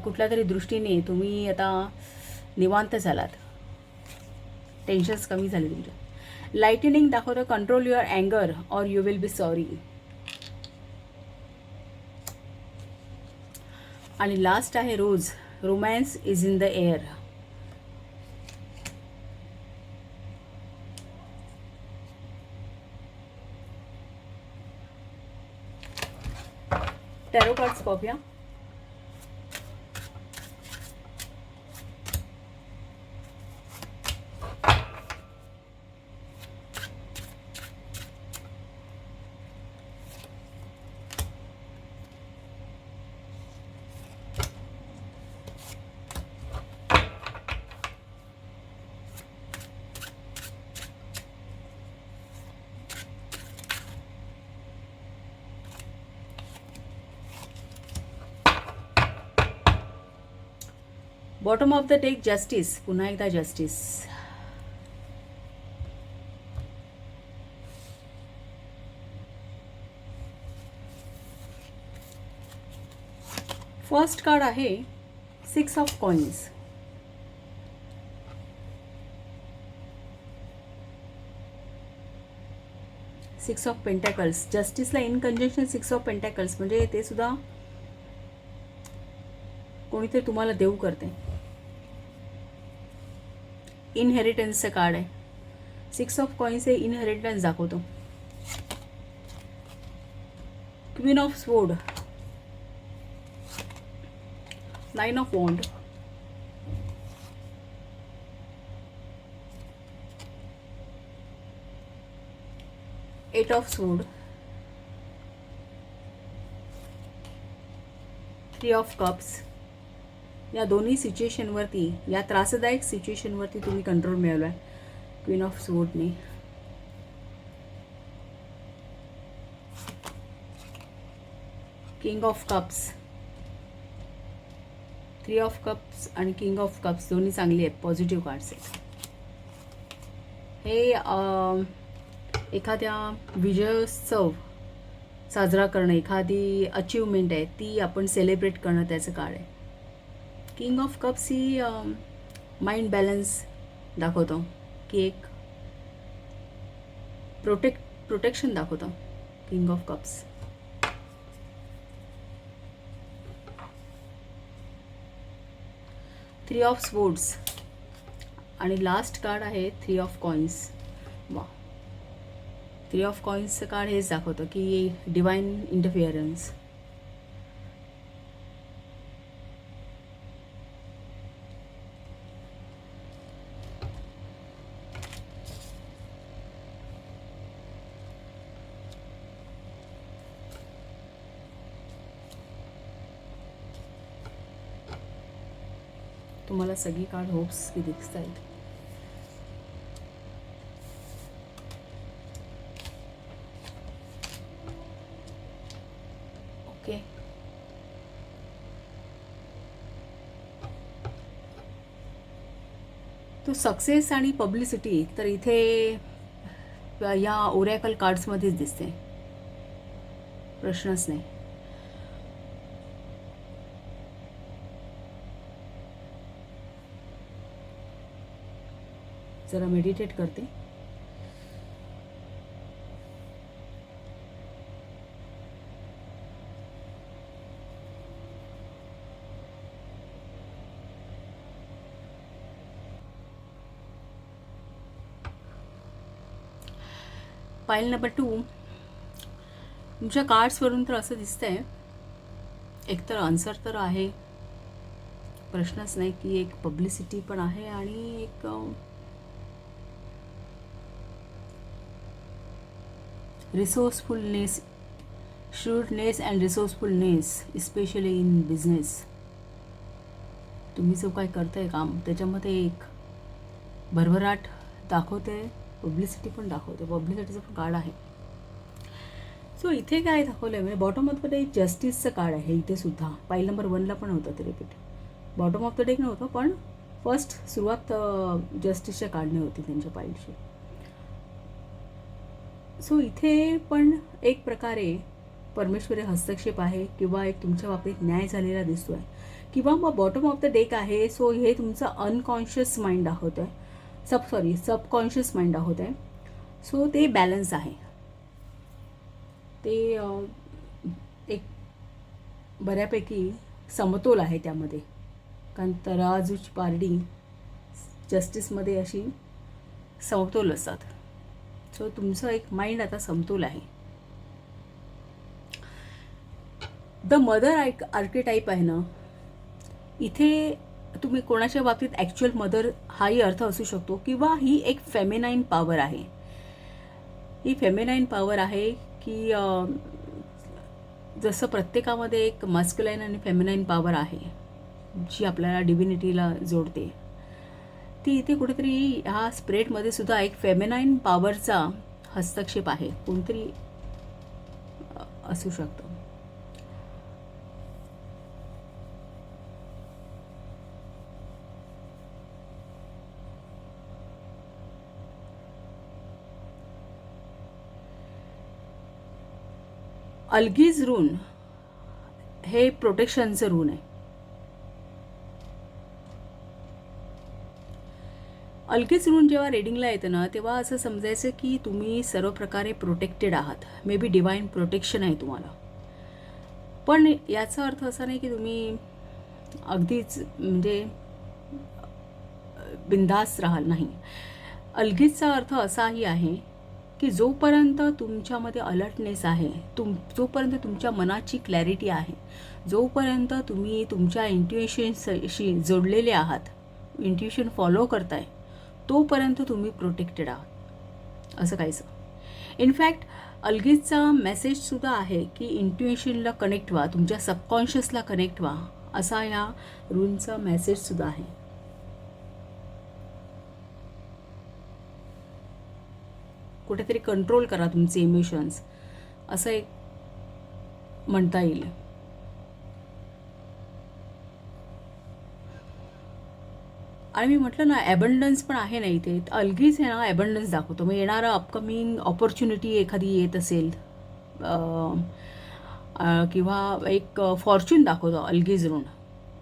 कुठल्या तरी दृष्टीने तुम्ही आता निवांत झालात, टेन्शन्स कमी झाले तुमच्या. लाइटनिंग दाखवतं कंट्रोल युअर अँगर or you will be sorry. आणि लास्ट आहे rose, romance is in the air. Tarot cards पाहूया. Bottom of the deck justice, पुन्हा एकदा जस्टिस. फर्स्ट कार्ड आहे 6 of coins. Six of pentacles, जस्टिसला इन कंजंक्शन 6 ऑफ पेंटॅकल्स, म्हणजे ते सुद्धा कोणीतरी तुम्हाला देऊ करते. इनहेरिटन्सचं कार्ड आहे. 6 ऑफ कॉइन्स हे इनहेरिटन्स दाखवतो. Queen of sword, 9 of wand, 8 of sword, 3 of cups. या दोन्ही सिच्युएशनवरती, या त्रासदायक सिच्युएशनवरती तुम्ही कंट्रोल मिळवला आहे क्वीन ऑफ स्वोर्डने. King of cups, 3 of cups आणि किंग ऑफ कप्स दोन्ही चांगली आहेत, पॉझिटिव्ह कार्ड्स आहेत. हे एखाद्या विजयोत्सव साजरा करणं, एखादी अचीवमेंट आहे ती आपण सेलिब्रेट करणं, त्याचं कार्ड आहे. King of cups he mind balance दाखवतो, की एक प्रोटेक्शन दाखवतो king of cups. Three of swords आणि लास्ट कार्ड आहे 3 ऑफ कॉइन्स. वा, 3 ऑफ कॉइन्सचं कार्ड हेच दाखवतं की डिवाइन इंटरफिअरन्स. तुम्हाला सगळी कार्ड होप्स की दिसत आहेत. ओके. तो सक्सेस आणि पब्लिसिटी तर इथे या ओरॅकल कार्ड्समध्येच दिसते, प्रश्नच नाही. जरा मेडिटेट करते. File number 2. तुमच्या कार्ड्सवरून तर असं दिसतंय, एकतर आन्सर तर आहे, प्रश्नच नाही, की एक पब्लिसिटी पण आहे आणि एक resourcefulness, shrewdness and resourcefulness especially in business. तुम्ही जो काय करताय काम त्याच्यामध्ये एक भरभराट दाखवते, पब्लिसिटी पण दाखवते, पब्लिसिटीचं पण कार्ड आहे. सो इथे काय दाखवलं आहे म्हणजे बॉटम ऑफ द डे जस्टिसचं कार्ड आहे इथे सुद्धा. फाईल नंबर 1ला पण होतं ते repeat. Bottom of the day नव्हतं पण फर्स्ट सुरुवात जस्टिसच्या कार्डने होती त्यांच्या फाईलची. सो इथे पण एक प्रकारे परमेश्वरी हस्तक्षेप आहे किंवा एक तुमच्या बाबतीत न्याय झालेला दिसतो आहे, किंवा मग बॉटम ऑफ द डेक आहे. सो हे तुमचं अनकॉन्शियस माइंड दाखवत आहे, सबकॉन्शियस माइंड दाखवत आहे. सो ते बॅलन्स आहे, ते एक बऱ्यापैकी समतोल आहे त्यामध्ये, कारण तराजूची पारडी जस्टिसमध्ये अशी समतोल असतात. सो तुमचं एक माइंड आता समतोल आहे. द मदर आर्किटाईप आहे ना, इथे तुम्ही कोणाच्या बाबतीत ॲक्च्युअल मदर हाही अर्थ असू शकतो, किंवा ही एक फेमिनाईन पॉवर आहे. ही फेमिनाईन पॉवर आहे की जसं प्रत्येकामध्ये एक मस्क्युलाईन आणि फेमिनाईन पॉवर आहे जी आपल्याला डिव्हिनिटीला जोडते, ती इथे कुठेतरी ह्या स्प्रेडमध्ये सुद्धा एक फेमिनाईन पॉवरचा हस्तक्षेप आहे, कोणतरी असू शकतं. अल्गीज रून हे प्रोटेक्शनचं रून आहे. अल्गीज रून जेव्हा रीडिंगला येतं ना, तेव्हा असं समजायचं की तुम्ही सर्व प्रकारे प्रोटेक्टेड आहात. मे बी डिवाइन प्रोटेक्शन आहे तुम्हाला. पण याचा अर्थ असा नाही की तुम्ही अगदीच म्हणजे बिंदास राहाल, नाही. अल्गीजचा अर्थ असाही आहे की जोपर्यंत तुमच्यामध्ये अलर्टनेस आहे, जोपर्यंत तुमच्या मनाची क्लॅरिटी आहे, जोपर्यंत तुम्ही तुमच्या इंट्युएशनशी जोडलेले आहात, इंट्युएशन फॉलो करताय, तोपर्यंत तुम्ही प्रोटेक्टेड आहात, असं काहीचं. इनफॅक्ट अल्गीजचा मेसेजसुद्धा आहे की इंट्युएशनला कनेक्ट व्हा, तुमच्या सबकॉन्शियसला कनेक्ट व्हा, असा या रूनचा मेसेजसुद्धा आहे. कुठेतरी कंट्रोल करा तुमचे इमोशन्स, असं एक म्हणता येईल. आणि मी म्हटलं ना, ॲबंडन्स पण आहे ना इथे. अल्गीज आहे ना, ॲबंडन्स दाखवतो. मग येणारं अपकमिंग ऑपॉर्च्युनिटी एखादी येत असेल किंवा एक फॉर्च्यून दाखवतो अल्गीज रून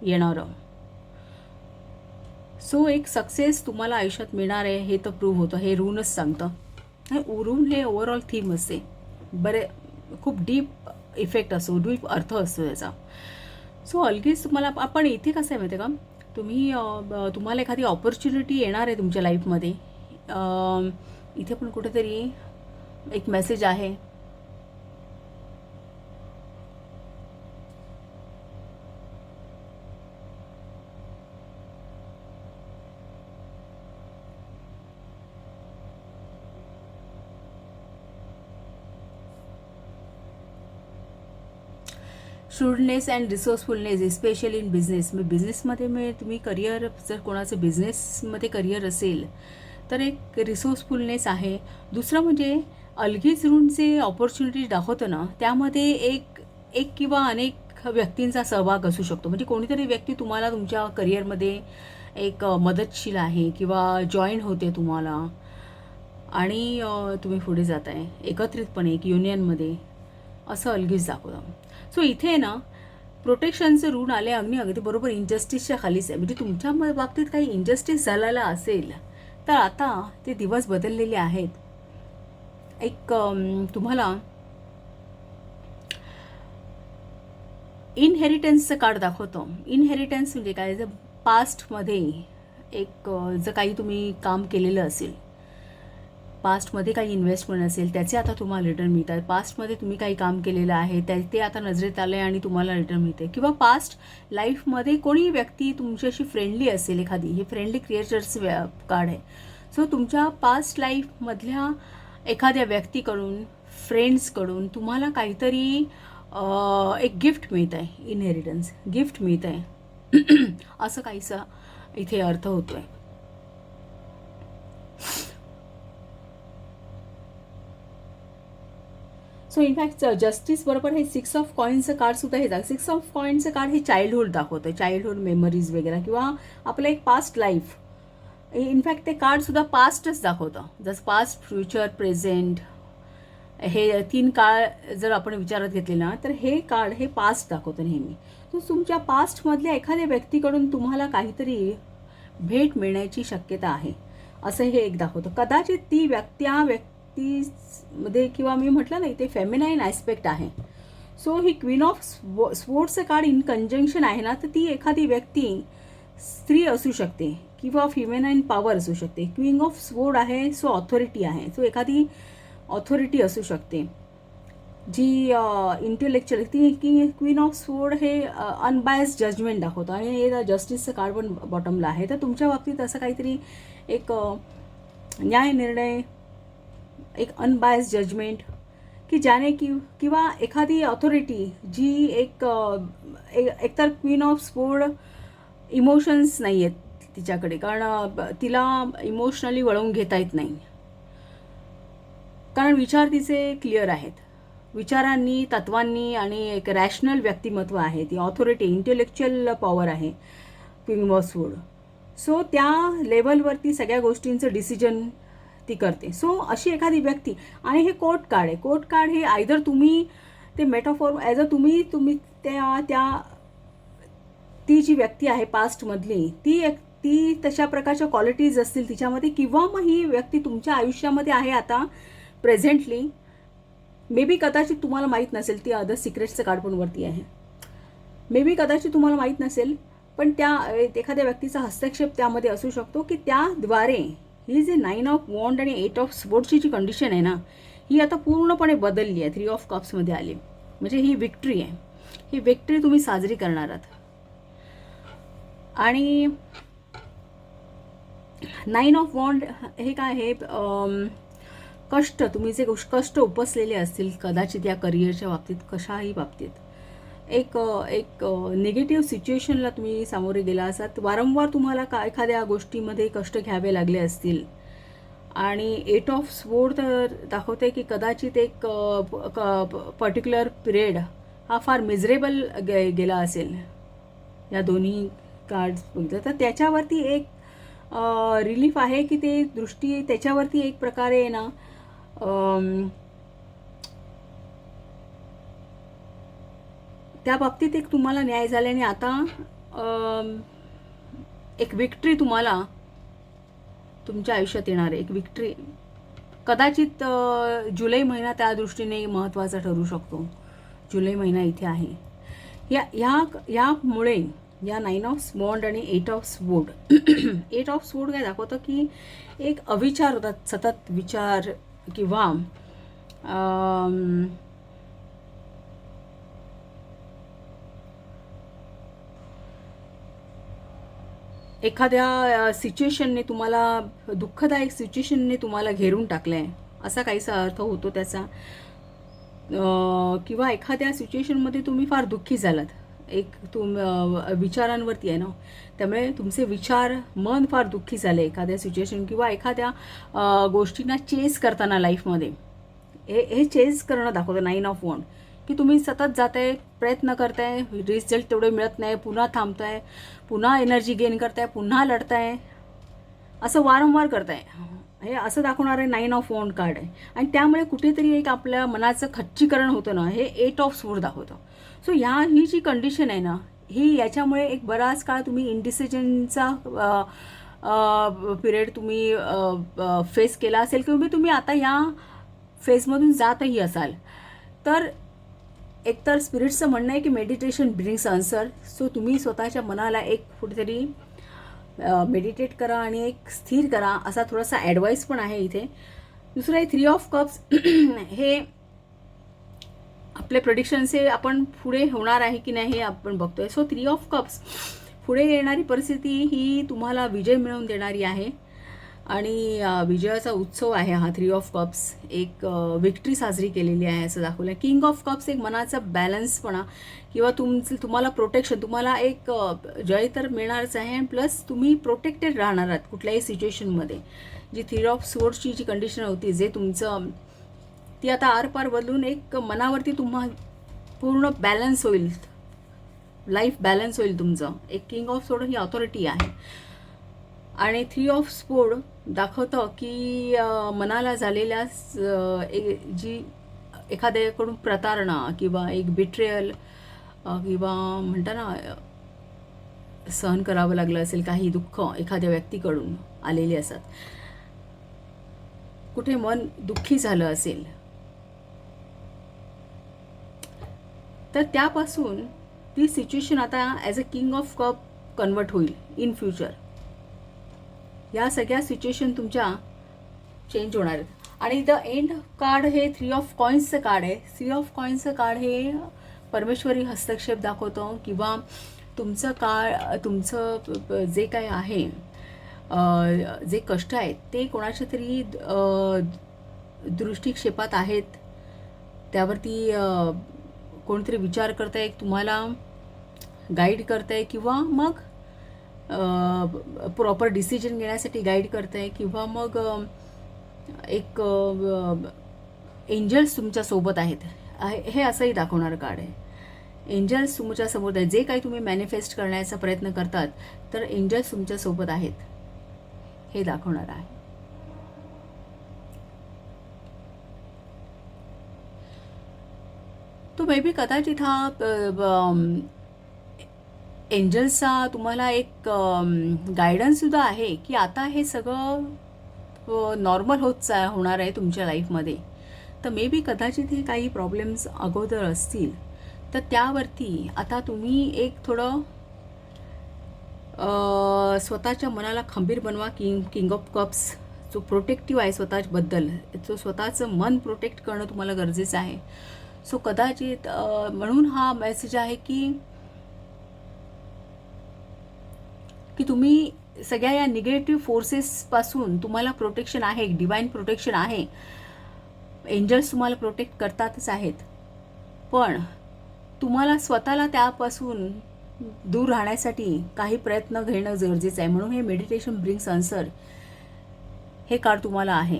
येणारं. सो एक सक्सेस तुम्हाला आयुष्यात मिळणार आहे हे तर प्रूव्ह होतं, हे रूनच सांगतं. रून हे ओव्हरऑल थीम असते, बरे खूप डीप इफेक्ट असतो, डीप अर्थ असतो त्याचा. सो अल्गीज तुम्हाला, आपण इथे कसं आहे माहिती आहे का, तुम्हाला एखादी ऑपॉर्च्युनिटी येणार आहे तुमच्या लाईफमध्ये, इथे पण कुठेतरी एक मेसेज आहे. Shrewdness and resourcefulness especially in business. मग बिझनेसमध्ये तुम्ही करिअर, जर कोणाचं बिझनेसमध्ये करिअर असेल तर एक रिसोर्सफुलनेस आहे. दुसरं म्हणजे अल्गीज रूनचे ऑपॉर्च्युनिटी दाखवतं ना, त्यामध्ये एक एक किंवा अनेक व्यक्तींचा सहभाग असू शकतो. म्हणजे कोणीतरी व्यक्ती तुम्हाला तुमच्या करिअरमध्ये एक मदतशील आहे किंवा जॉईन होते तुम्हाला आणि तुम्ही पुढे जाताय एकत्रितपणे एक युनियनमध्ये, असं अलगीच दाखवतं. सो इथे ना प्रोटेक्शनचे ऋण आले अगदी बरोबर इनजस्टिसच्या खालीच आहे. म्हणजे तुमच्या बाबतीत काही इनजस्टिस झालेला असेल तर आता ते दिवस बदललेले आहेत. एक तुम्हाला इनहेरिटन्सचं कार्ड दाखवतो. इनहेरिटन्स म्हणजे काय, जर पास्टमध्ये एक जर काही तुम्ही काम केलेलं असेल, पास्टमध्ये काही इन्व्हेस्टमेंट असेल, त्याचे आता तुम्हाला रिटर्न मिळत आहे. पास्टमध्ये तुम्ही काही काम केलेलं आहे ते आता नजरेत आलं आहे आणि तुम्हाला रिटर्न मिळते. किंवा पास्ट लाईफमध्ये कोणी व्यक्ती तुमच्याशी फ्रेंडली असेल एखादी, हे फ्रेंडली क्रिएचर्सचं कार्ड आहे. सो तुमच्या पास्ट लाईफमधल्या एखाद्या व्यक्तीकडून, फ्रेंड्सकडून तुम्हाला काहीतरी एक गिफ्ट मिळत आहे. इनहेरिटन्स गिफ्ट मिळत आहे असं काहीसा इथे अर्थ होतो आहे. सो इनफॅक्ट जस्टिस बरोबर हे 6 ऑफ कॉईन्सचं कार्डसुद्धा हे दाखवतं. 6 ऑफ कॉईन्सचं कार्ड हे चाइल्डहूड दाखवतं, चाइल्डहूड मेमरीज वगैरे किंवा आपलं एक पास्ट लाईफ. इनफॅक्ट ते कार्डसुद्धा पास्टच दाखवतं. जसं पास्ट, फ्युचर, प्रेझेंट हे 3 काळ जर आपण विचारात घेतले ना तर हे कार्ड हे पास्ट दाखवतं नेहमी. तर तुमच्या पास्टमधल्या एखाद्या व्यक्तीकडून तुम्हाला काहीतरी भेट मिळण्याची शक्यता आहे असं हे एक दाखवतं. कदाचित ती त्या व्यक्तीमध्ये किंवा मी म्हटलं नाही ते फेमिनाईन ॲस्पेक्ट आहे. सो ही क्वीन ऑफ स्वॉर्ड्सचं कार्ड इन कंजंक्शन आहे ना, तर ती एखादी व्यक्ती स्त्री असू शकते किंवा फिमेनाईन पॉवर असू शकते. क्वीन ऑफ स्वॉर्ड आहे, सो ऑथॉरिटी आहे. सो एखादी ऑथॉरिटी असू शकते जी इंटेलेक्च्युअल. ती की क्वीन ऑफ स्वॉर्ड हे अनबायस्ड जजमेंट दाखवतं आणि हे जस्टिसचं कार्ड पण बॉटमला आहे. तर तुमच्या बाबतीत असं काहीतरी एक न्याय निर्णय, एक अनबायस्ड जजमेंट की ज्याने किंवा एखादी ऑथॉरिटी जी एकतर क्वीन ऑफ स्वॉर्ड इमोशन्स नाही आहेत तिच्याकडे, कारण तिला इमोशनली वळवून घेता येत नाही, कारण विचार तिचे क्लिअर आहेत. विचारांनी, तत्वांनी आणि एक रॅशनल व्यक्तिमत्व आहे. ती ऑथॉरिटी, इंटेलेक्च्युअल पॉवर आहे क्वीन ऑफ स्वॉर्ड. सो त्या लेवलवरती सगळ्या गोष्टींचं डिसिजन ती करते. सो अशी एखादी व्यक्ती. आणि हे कोर्ट कार्ड आहे. कोर्ट कार्ड हे आयदर तुम्ही ते मेटाफॉर ॲज अ तुम्ही ती जी व्यक्ती आहे पास्टमधली ती तशा प्रकारच्या क्वालिटीज असतील तिच्यामध्ये, किंवा मग ही व्यक्ती तुमच्या आयुष्यामध्ये आहे आता प्रेझेंटली. मे बी कदाचित तुम्हाला माहीत नसेल, ती अदर सिक्रेट्सचं कार्ड पण वरती आहे. मे बी कदाचित तुम्हाला माहीत नसेल, पण त्या एखाद्या व्यक्तीचा हस्तक्षेप त्यामध्ये असू शकतो की त्याद्वारे ही जे 9 ऑफ वॉन्ड आणि 8 ऑफ स्वॉर्ड्सची जी कंडिशन आहे ना, ही आता पूर्णपणे बदलली आहे. 3 ऑफ कप्समध्ये आली, म्हणजे ही विक्ट्री आहे. ही विक्ट्री तुम्ही साजरी करणार आहात. आणि 9 ऑफ वॉन्ड हे काय आहे, कष्ट, तुम्ही जे कष्ट उपसलेले असतील कदाचित या करिअरच्या बाबतीत, कशाही बाबतीत, एक निगेटिव्ह सिच्युएशनला तुम्ही सामोरे गेला असाल, वारंवार तुम्हाला एखाद्या गोष्टीमध्ये कष्ट घ्यावे लागले असतील. आणि 8 ऑफ स्वॉर्ड तर दाखवते की कदाचित एक पर्टिक्युलर पिरियड हा फार मिझरेबल गेला असेल. या दोन्ही कार्ड्स बघितलं तर त्याच्यावरती एक रिलीफ आहे की ते दृष्टी त्याच्यावरती एक प्रकारे ना त्या बाबतीत एक तुम्हाला न्याय झाल्याने आता एक विक्ट्री तुम्हाला तुमच्या आयुष्यात येणार आहे. एक विक्ट्री कदाचित जुलै महिना त्या दृष्टीने महत्त्वाचा ठरू शकतो. जुलै महिना इथे आहे. यामुळे या 9 ऑफ वॉन्ड आणि 8 ऑफ स्वॉर्ड 8 ऑफ स्वॉर्ड काय दाखवतं की एक अविचार होतात, सतत विचार किंवा एखाद्या सिच्युएशनने तुम्हाला, दुःखदायक सिच्युएशनने तुम्हाला घेरून टाकलं आहे असा काहीसा अर्थ होतो त्याचा. किंवा एखाद्या सिच्युएशनमध्ये तुम्ही फार दुःखी झालात, एक विचारांवरती आहे ना, त्यामुळे तुमचे विचार, मन फार दुःखी झाले एखाद्या सिच्युएशन किंवा एखाद्या गोष्टींना चेस करताना लाईफमध्ये. हे चेस करणं दाखवतं 9 ऑफ वॉन्ड. की तुम्ही सतत जाताय, प्रयत्न करताय, रिझल्ट तेवढे मिळत नाही, पुन्हा थांबताय, पुन्हा एनर्जी गेन करताय, पुन्हा लढताय, असं वारंवार करताय. हे असं दाखवणार आहे 9 ऑफ वॉन्ड कार्ड आहे. आणि त्यामुळे कुठेतरी एक आपल्या मनाचं खच्चीकरण होतं ना, हे 8 ऑफ स्वॉर्ड दाखवतं. सो ही जी कंडिशन आहे ना, ही याच्यामुळे एक बराच काळ तुम्ही इनडिसिजनचा पिरियड तुम्ही फेस केला असेल, किंवा तुम्ही आता या फेजमधून जातही असाल. तर एकतर स्पिरिट्सचं म्हणणं आहे की मेडिटेशन ब्रिंग्स आन्सर. सो तुम्ही स्वतःच्या मनाला एक कुठेतरी मेडिटेट करा आणि एक स्थिर करा, असा थोडासा ॲडवाईस पण आहे इथे. दुसरं आहे 3 ऑफ कप्स. हे आपले प्रेडिक्शन्स हे आपण पुढे होणार आहे की नाही हे आपण बघतोय. सो 3 ऑफ कप्स, पुढे येणारी परिस्थिती ही तुम्हाला विजय मिळवून देणारी आहे आणि विजयाचा उत्सव आहे हा 3 ऑफ कप्स. एक विक्ट्री साजरी केलेली आहे असं दाखवलं. किंग ऑफ कप्स एक मनाचा बॅलन्सपणा किंवा तुम्हाला प्रोटेक्शन, तुम्हाला एक जय तर मिळणारच आहे, प्लस तुम्ही प्रोटेक्टेड राहणार आहात कुठल्याही सिच्युएशनमध्ये. जी 3 ऑफ स्वॉर्ड्सची जी कंडिशन होती, जे तुमचं ती आता आरपार बदलून एक मनावरती पूर्ण बॅलन्स होईल, लाईफ बॅलन्स होईल तुमचं. एक king of sword he authority आहे. आणि 3 ऑफ स्वॉर्ड दाखवतं की मनाला झालेल्या जी एखाद्याकडून प्रतारणा किंवा एक बिट्रेयल किंवा म्हणता ना सहन करावं लागलं असेल, काही दुःख एखाद्या व्यक्तीकडून आलेले असतात, कुठे मन दुःखी झालं असेल, तर त्यापासून ती सिच्युएशन आता as a king of cup convert होईल इन फ्युचर. या सगळ्या सिच्युएशन तुमच्या चेंज होणार आहेत. आणि द एंड कार्ड हे 3 ऑफ कॉईन्सचं कार्ड आहे. 3 ऑफ कॉईन्सचं कार्ड हे परमेश्वरी हस्तक्षेप दाखवतं, किंवा तुमचं जे काय आहे, जे कष्ट आहेत ते कोणाच्या तरी दृष्टिक्षेपात आहेत, त्यावरती कोणतरी विचार करताय, तुम्हाला गाईड करताय, किंवा मग प्रॉपर डिसिजन घेण्यासाठी गाईड करताय, किंवा मग एक एंजल्स तुमच्यासोबत आहेत, हे असंही दाखवणारं कार्ड आहे. एंजल्स तुमच्यासोबत आहेत. जे काही तुम्ही मॅनिफेस्ट करण्याचा प्रयत्न करतात, तर एंजल्स तुमच्यासोबत आहेत हे दाखवणार आहे. तो मे बी कदाचित हा एंजल्सचा तुम्हाला एक गायडन्ससुद्धा आहे की आता हे सगळं नॉर्मल होणार आहे तुमच्या लाईफमध्ये. तर मे बी कदाचित हे काही प्रॉब्लेम्स अगोदर असतील, तर त्यावरती आता तुम्ही एक थोडं स्वतःच्या मनाला खंबीर बनवा. किंग ऑफ कप्स जो प्रोटेक्टिव्ह आहे स्वतःबद्दल, जो स्वतःचं मन प्रोटेक्ट करणं तुम्हाला गरजेचं आहे. सो कदाचित म्हणून हा मेसेज आहे की तुम्ही सगळ्या या निगेटिव्ह फोर्सेसपासून तुम्हाला प्रोटेक्शन आहे, डिवाइन प्रोटेक्शन आहे. एंजल्स तुम्हाला प्रोटेक्ट करतातच आहेत, पण तुम्हाला स्वतःला त्यापासून दूर राहण्यासाठी काही प्रयत्न घेणं गरजेचं आहे. म्हणून हे मेडिटेशन ब्रिंग्स आन्सर हे कार्ड तुम्हाला आहे.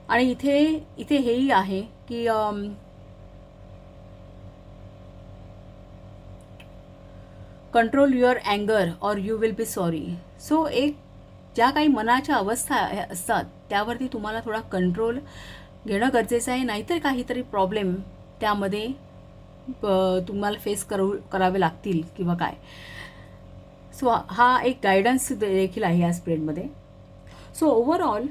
आणि इथे हेही आहे की कंट्रोल युअर अँगर or you will be sorry. So एक ज्या काही मनाच्या अवस्था असतात त्यावरती तुम्हाला थोडा कंट्रोल घेणं गरजेचं आहे, नाहीतर काहीतरी प्रॉब्लेम त्यामध्ये तुम्हाला फेस करावे लागतील किंवा काय. सो हा एक गायडन्स देखील आहे या स्प्रेडमध्ये. सो ओव्हरऑल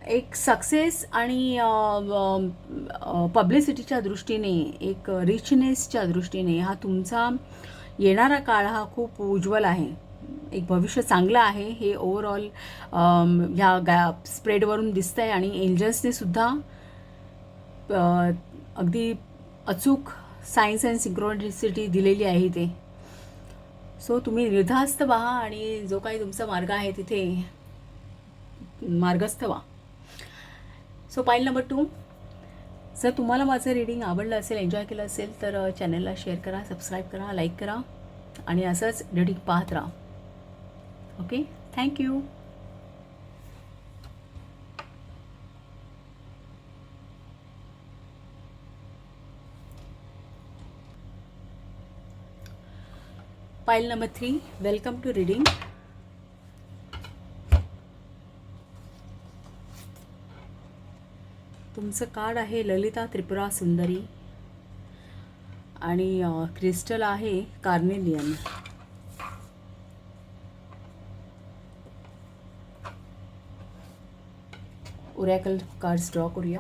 एक सक्सेस आणि पब्लिसिटीच्या दृष्टीने, एक रिचनेसच्या दृष्टीने हा तुमचा येणारा काळ हा खूप उज्ज्वल आहे. एक भविष्य चांगलं आहे हे ओव्हरऑल ह्या स्प्रेडवरून दिसतं आहे. आणि एंजल्सने सुद्धा अगदी अचूक सायन्स अँड सिंक्रोनिसिटी दिलेली आहे इथे. सो तुम्ही निर्धास्त व्हा आणि जो काही तुमचा मार्ग आहे तिथे मार्गस्थ व्हा. सो पाईल नंबर 2, जर तुम्हाला माझं रीडिंग आवडलं असेल, एन्जॉय केलं असेल, तर चॅनलला शेअर करा, सबस्क्राईब करा, लाईक करा आणि असंच रीडिंग पाहत राहा. Okay, thank you. पाईल नंबर 3, वेलकम टू रीडिंग. तुमचं कार्ड आहे ललिता त्रिपुरा सुंदरी आणि क्रिस्टल आहे कार्नेलियन. ओरॅकल कार्ड्स ड्रॉ करूया.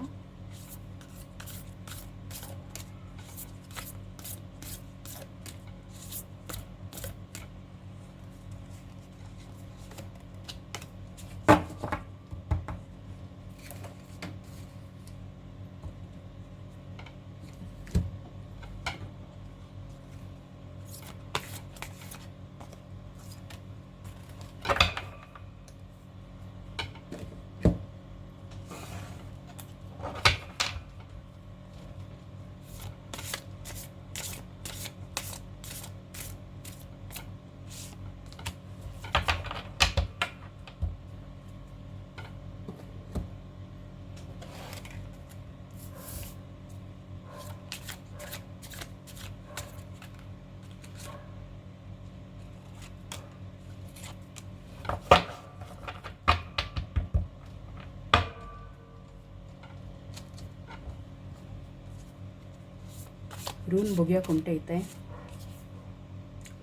रून बघूया कोणतं येत आहे.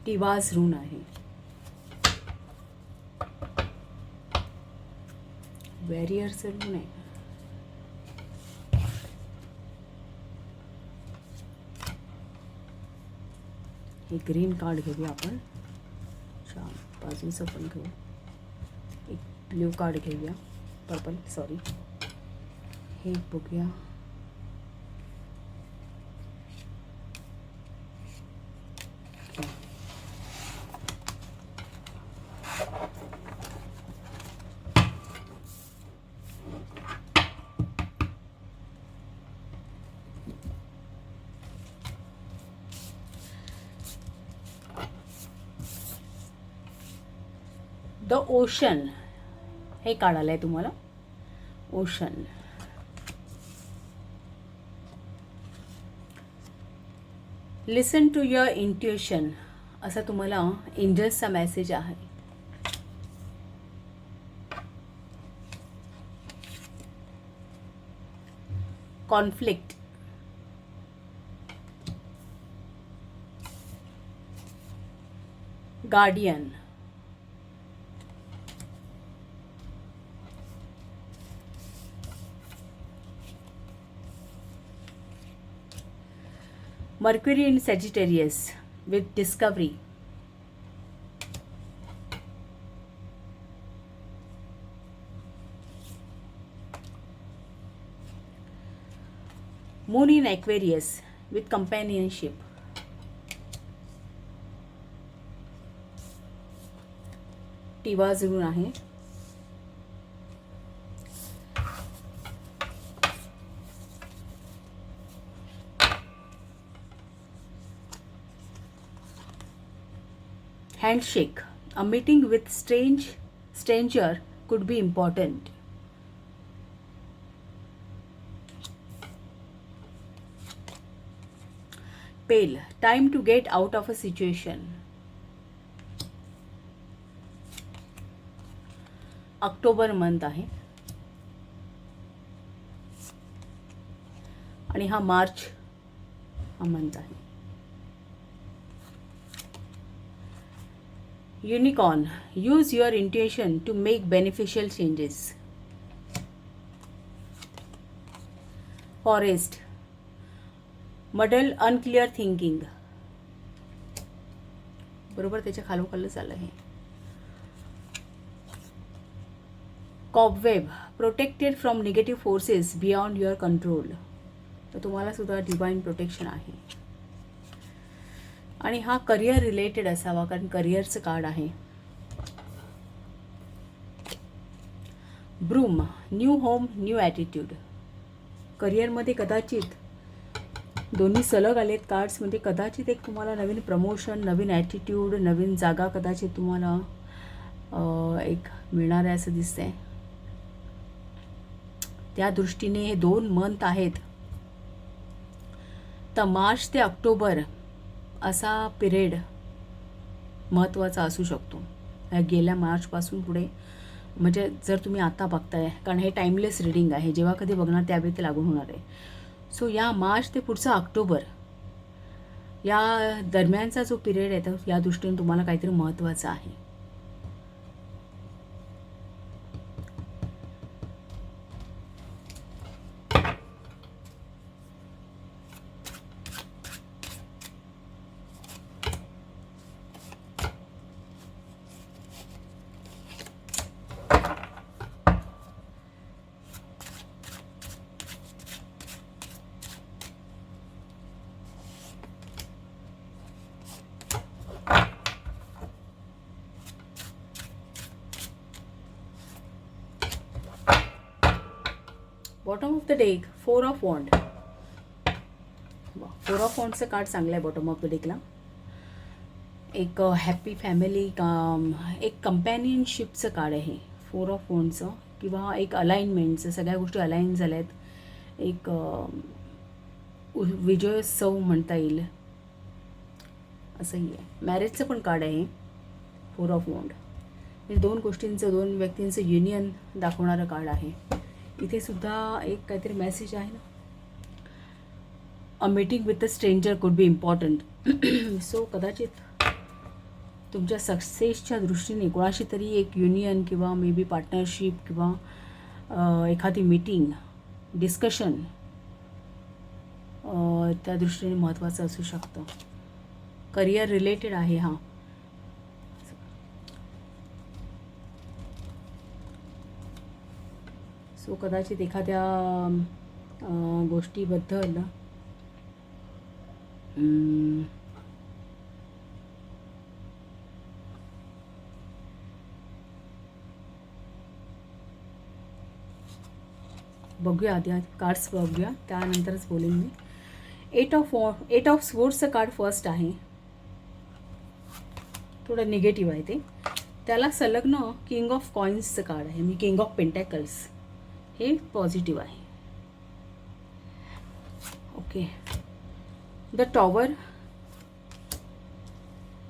टिवाज रून आहे. वॅरियरचं रून आहे. हे ग्रीन कार्ड घेऊया आपण. छान बाजूचं पण घेऊ. एक ब्ल्यू कार्ड घेऊया. Purple sorry. हे बघूया. द ओशन हे कार्ड आहे तुम्हाला. Ocean. Listen to your intuition असा तुम्हाला एंजल्सचा मेसेज आहे. Conflict. Guardian. Mercury in Sagittarius with discovery. Moon in Aquarius with companionship. टिवाज रून आहे. Handshake. A meeting with stranger could be important. Pale. Time to get out of a situation. October month आहे आणि हा मार्च हा मंथ आहे. Unicorn. Use your intuition to make beneficial changes. Forest. Muddle unclear thinking. बरोबर त्याच्या खालोखालच आलं आहे. Cobweb. Protected from negative forces beyond your control. तर तुम्हाला सुद्धा डिवाइन प्रोटेक्शन आहे आणि हा करिअर रिलेटेड असावा कारण करिअरचं कार्ड आहे. Broom. New home new attitude. करिअरमध्ये कदाचित दोन्ही सलग आलेत कार्ड्समध्ये. कदाचित एक तुम्हाला नवीन प्रमोशन, नवीन ॲटिट्यूड, नवीन जागा कदाचित तुम्हाला एक मिळणार आहे असं दिसतंय. त्या दृष्टीने हे 2 मंथ आहेत. तर मार्च ते ऑक्टोबर असा पिरियड महत्त्वाचा असू शकतो गेल्या मार्चपासून पुढे. म्हणजे जर तुम्ही आता बघताय, कारण हे टाईमलेस रीडिंग आहे, जेव्हा कधी बघणार त्यावेळी ते लागू होणार आहे. सो या मार्च ते पुढचं ऑक्टोबर या दरम्यानचा जो पिरियड आहे तर या दृष्टीने तुम्हाला काहीतरी महत्त्वाचं आहे. Bottom of the deck 4 of wand. 4 of वॉन्डचं कार्ड चांगलं आहे बॉटम ऑफ द डेकला. एक हॅपी फॅमिली, एक कंपॅनियनशिपचं कार्ड आहे 4 ऑफ वॉन्डचं, किंवा एक अलाइनमेंटचं, सगळ्या गोष्टी अलाइन झाल्या आहेत. एक विजयोत्सव म्हणता येईल असंही आहे. मॅरेजचं पण कार्ड आहे 4 ऑफ वॉन्ड. म्हणजे दोन गोष्टींचं, दोन व्यक्तींचं युनियन दाखवणारं कार्ड आहे. इथे सुद्धा एक काहीतरी मेसेज आहे ना, a meeting with a stranger could be important. So कदाचित तुमच्या सक्सेसच्या दृष्टीने कोणाशी तरी एक युनियन किंवा मे बी पार्टनरशिप किंवा एखादी मीटिंग, डिस्कशन त्या दृष्टीने महत्त्वाचं असू शकतं. करिअर रिलेटेड आहे हा. सो कदाचित एखाद्या गोष्टीबद्दल बघूया, आधी कार्ड्स बघूया त्यानंतरच बोलेन मी. 8 ऑफ स्वोर्ड्सचं कार्ड फर्स्ट आहे, थोडं निगेटिव्ह आहे ते. त्याला संलग्न किंग ऑफ कॉइन्सचं कार्ड आहे, मी किंग ऑफ पेंटॅकल्स, हे पॉझिटिव्ह आहे. Okay. The tower,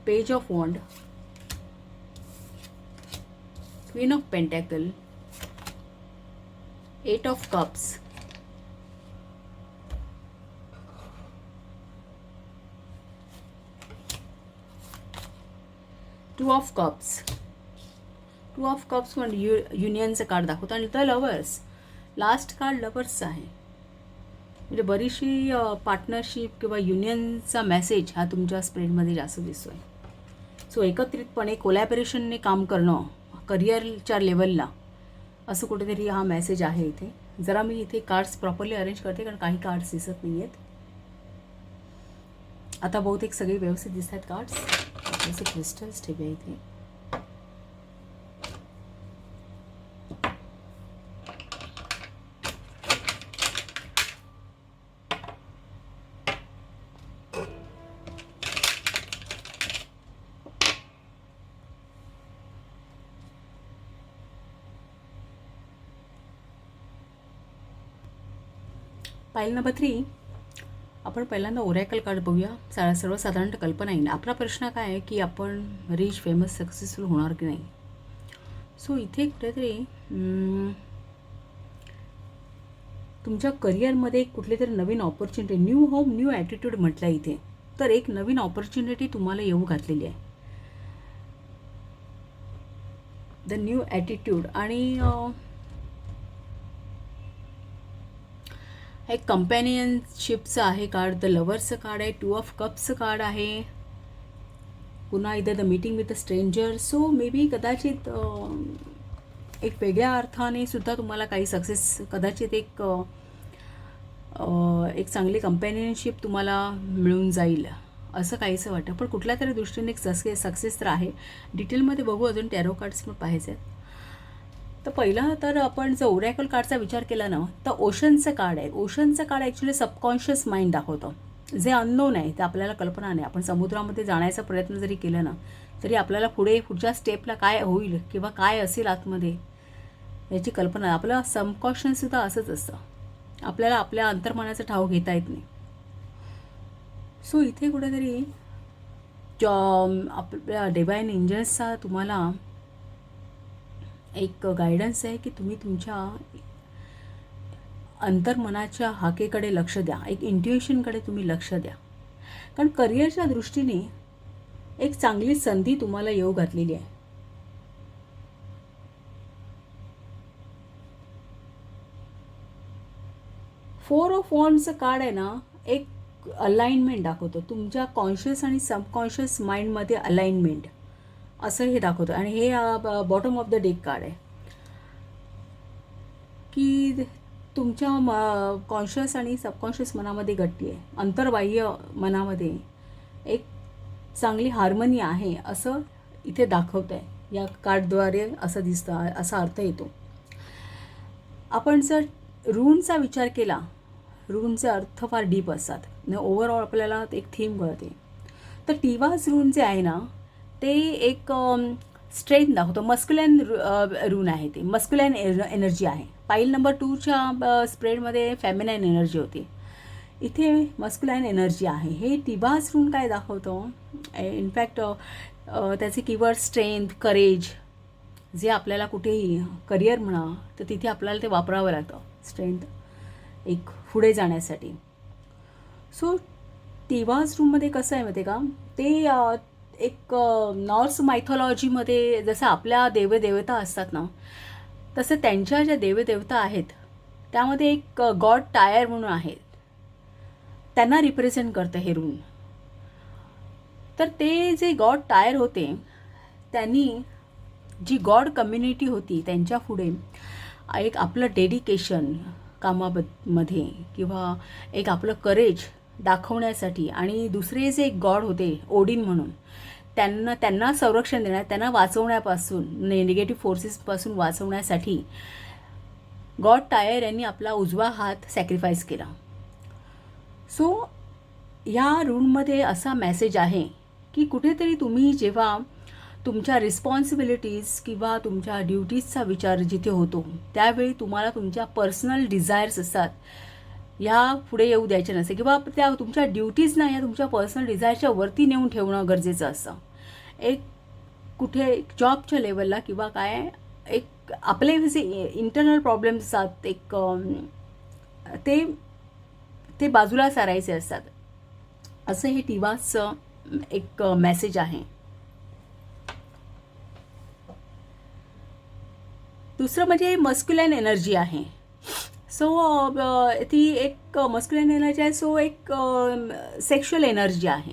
page of wand, queen of pentacle, 8 of cups, two of cups. Two of cups म्हणजे युनियनचं कार्ड दाखवतं. आणि द लवर्स, लास्ट कार्ड लवर्सचं आहे. म्हणजे बरीचशी पार्टनरशिप किंवा युनियनचा मेसेज हा तुमच्या स्प्रेडमध्ये जास्त दिसतो आहे. सो एकत्रितपणे कोलॅबरेशनने काम करणं करिअरच्या लेवलला, असं कुठेतरी हा मेसेज आहे इथे. जरा मी इथे कार्ड्स प्रॉपरली अरेंज करते, कारण काही कार्ड्स दिसत नाही आहेत. आता बहुतेक सगळे व्यवस्थित दिसत आहेत कार्ड्स. जसे क्रिस्टल्स ठेवूया इथे. पाईल नंबर 3, आपण पहिल्यांदा ओरॅकल कार्ड बघूया. सर्वसाधारण कल्पना येईल. आपला प्रश्न काय आहे की आपण रिच, फेमस, सक्सेसफुल होणार की नाही. सो इथे कुठेतरी तुमच्या करिअरमध्ये कुठली तरी नवीन opportunity, new home, new attitude म्हटलं इथे, तर एक नवीन ऑपॉर्च्युनिटी तुम्हाला येऊ घातलेली आहे. The new attitude. आणि एक कंपॅनियनशिपचं आहे कार्ड. द लवर्सचं कार्ड आहे. 2 ऑफ कप्सचं कार्ड आहे. पुन्हा इथं the meeting with a stranger. So may be कदाचित एक वेगळ्या अर्थाने सुद्धा तुम्हाला काही सक्सेस, कदाचित एक चांगली कंपॅनियनशिप तुम्हाला मिळून जाईल असं काहीसं वाटतं. पण कुठल्या तरी दृष्टीने एक सक्सेस तर आहे. डिटेलमध्ये बघू, अजून टॅरो कार्ड्स पण पाहायचे आहेत. तर पहिला तर आपण जर ओरॅकल कार्डचा विचार केला ना, तर ओशनचं कार्ड आहे. ओशनचं कार्ड ॲक्च्युली सबकॉन्शियस माइंड दाखवतं, जे अननोन आहे, ते आपल्याला कल्पना नाही. आपण समुद्रामध्ये जाण्याचा प्रयत्न जरी केला ना, तरी आपल्याला पुढच्या स्टेपला काय होईल किंवा काय असेल आतमध्ये याची कल्पना. आपलं सबकॉन्शियससुद्धा असंच असतं, आपल्याला आपल्या अंतर्मनाचा ठाव घेता येत नाही. सो इथे कुठेतरी आपल्या डिवाइन एंजल्सचा तुम्हाला एक गायडन्स आहे की तुम्ही तुमच्या अंतर्मनाच्या हाकेकडे लक्ष द्या, एक इंट्युएशनकडे तुम्ही लक्ष द्या. कारण करिअरच्या दृष्टीने एक चांगली संधी तुम्हाला येऊ घातलेली आहे. फोर ऑफ वॉन्ड्सचं कार्ड आहे ना, एक अलाइनमेंट दाखवतो, तुमच्या कॉन्शियस आणि सबकॉन्शियस माइंडमध्ये अलाइनमेंट असं हे दाखवतं. आणि हे bottom of the deck card आहे की तुमच्या कॉन्शियस आणि सबकॉन्शियस मनामध्ये गट्टी आहे, अंतर्बाह्य मनामध्ये एक चांगली हार्मनी आहे असं इथे दाखवतं आहे. या कार्डद्वारे असं दिसतं, असा अर्थ येतो. आपण जर रूनचा विचार केला, रूनचे अर्थ फार डीप असतात, ओव्हरऑल आपल्याला एक थीम कळते. तर टिवास रून जे आहे ना, ते एक स्ट्रेंथ दाखवतो, मस्क्युलाइन रून आहे, ते मस्क्युलाइन एनर्जी आहे. पाईल नंबर 2च्या स्प्रेडमध्ये फेमिनाइन एनर्जी होती, इथे मस्क्युलाइन एनर्जी आहे. हे टिवास रून काय दाखवतो, इनफॅक्ट त्याचे कीवर्ड स्ट्रेंथ, करेज, जे आपल्याला कुठेही करिअर म्हणा तर तिथे आपल्याला ते वापरावं लागतं, स्ट्रेंथ एक पुढे जाण्यासाठी. सो टिवास रूममध्ये कसं आहे माहिती आहे का, ते एक नॉर्स मायथॉलॉजीमध्ये जसं आपल्या देवदेवता असतात ना, तसं त्यांच्या ज्या देवदेवता आहेत त्यामध्ये एक गॉड टायर म्हणून आहेत, त्यांना रिप्रेझेंट करतं हे रून. तर ते जे गॉड टायर होते त्यांनी जी गॉड कम्युनिटी होती त्यांच्या पुढे एक आपलं डेडिकेशन कामामध्ये किंवा एक आपलं करेज दाखवण्यासाठी, आणि दुसरे जे गॉड होते ओडिन म्हणून, त्यांना संरक्षण देण्यात, त्यांना वाचवण्यापासून, निगेटिव्ह फोर्सेसपासून वाचवण्यासाठी गॉड टायर यांनी आपला उजवा हात सॅक्रिफाईस केला. सो या रूममध्ये असा मेसेज आहे की कुठेतरी तुम्ही जेव्हा तुमच्या रिस्पॉन्सिबिलिटीज किंवा तुमच्या ड्युटीजचा विचार जिथे होतो त्यावेळी तुम्हाला तुमच्या पर्सनल डिझायर्स असतात या पुढे येऊ द्यायचे नसते, किंवा त्या तुमच्या ड्युटीजना या तुमच्या पर्सनल डिझायरच्या वरती नेऊन ठेवणं गरजेचं असतं. एक कुठे जॉबच्या लेवलला किंवा काय एक आपले जे इंटरनल प्रॉब्लेम्स असतात एक ते बाजूला सारायचे असतात, असं हे टिवासचं एक मेसेज आहे. दुसरं म्हणजे मस्क्युलाइन एनर्जी आहे. सो ती एक मस्क्युलाइन एनर्जी आहे, सो एक सेक्शुअल एनर्जी आहे.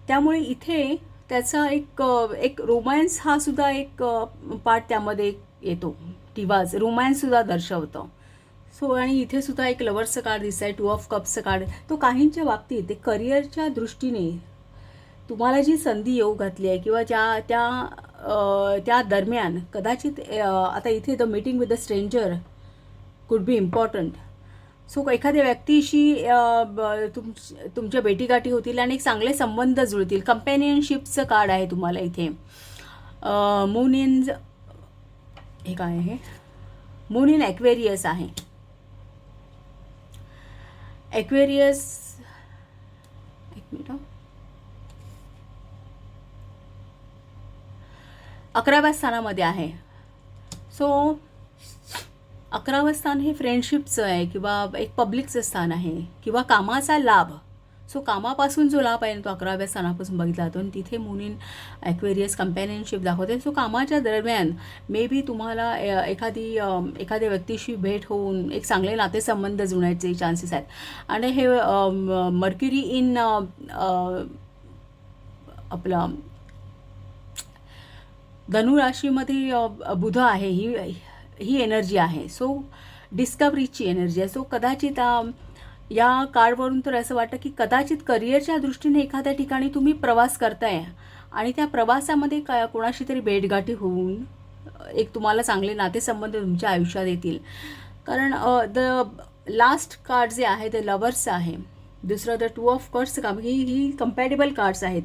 त्यामुळे इथे त्याचा एक रोमॅन्स हा सुद्धा एक पार्ट त्यामध्ये येतो. टिवास रोमॅन्ससुद्धा दर्शवतं. सो आणि इथे सुद्धा एक लवर्सचं कार्ड दिसतं आहे, 2 ऑफ कप्सचं कार्ड. तो काहींच्या बाबतीत एक करिअरच्या दृष्टीने तुम्हाला जी संधी येऊ घातली आहे किंवा त्या दरम्यान कदाचित आता इथे the meeting with the stranger could be important. So एखाद्या व्यक्तीशी तुमच्या भेटीगाठी होतील आणि एक चांगले संबंध जुळतील. कंपॅनियनशिपचं कार्ड आहे तुम्हाला इथे. मून इन हे काय आहे, मून इन ॲक्वेरियस आहे. ॲक्वेरियस एक मिनिट, 11व्या स्थानामध्ये आहे. सो 11वं स्थान हे फ्रेंडशिपचं आहे किंवा एक पब्लिकचं स्थान आहे किंवा कामाचा लाभ. सो कामापासून जो लाभ आहे तो 11व्या स्थानापासून बघितला जातो आणि तिथे मून इन ॲक्वेरियस कंपॅनियनशिप दाखवते. सो कामाच्या दरम्यान मे बी तुम्हाला एखाद्या व्यक्तीशी भेट होऊन एक चांगले नातेसंबंध जुळण्याचे चान्सेस आहेत. आणि हे मर्क्युरी इन आपलं धनुराशीमध्ये बुध आहे, ही एनर्जी आहे. सो डिस्कवरीची एनर्जी आहे. सो कदाचित या कार्डवरून तर असं वाटतं की कदाचित करिअरच्या दृष्टीने एखाद्या ठिकाणी तुम्ही प्रवास करताय आणि त्या प्रवासामध्ये कोणाशी तरी भेटगाठी होऊन एक तुम्हाला चांगले नातेसंबंध तुमच्या आयुष्यात येतील. कारण द लास्ट कार्ड जे आहे ते लवर्सचं आहे. दुसरं द 2 ऑफ कप्सचं काम, ही कम्पॅटेबल कार्ड्स आहेत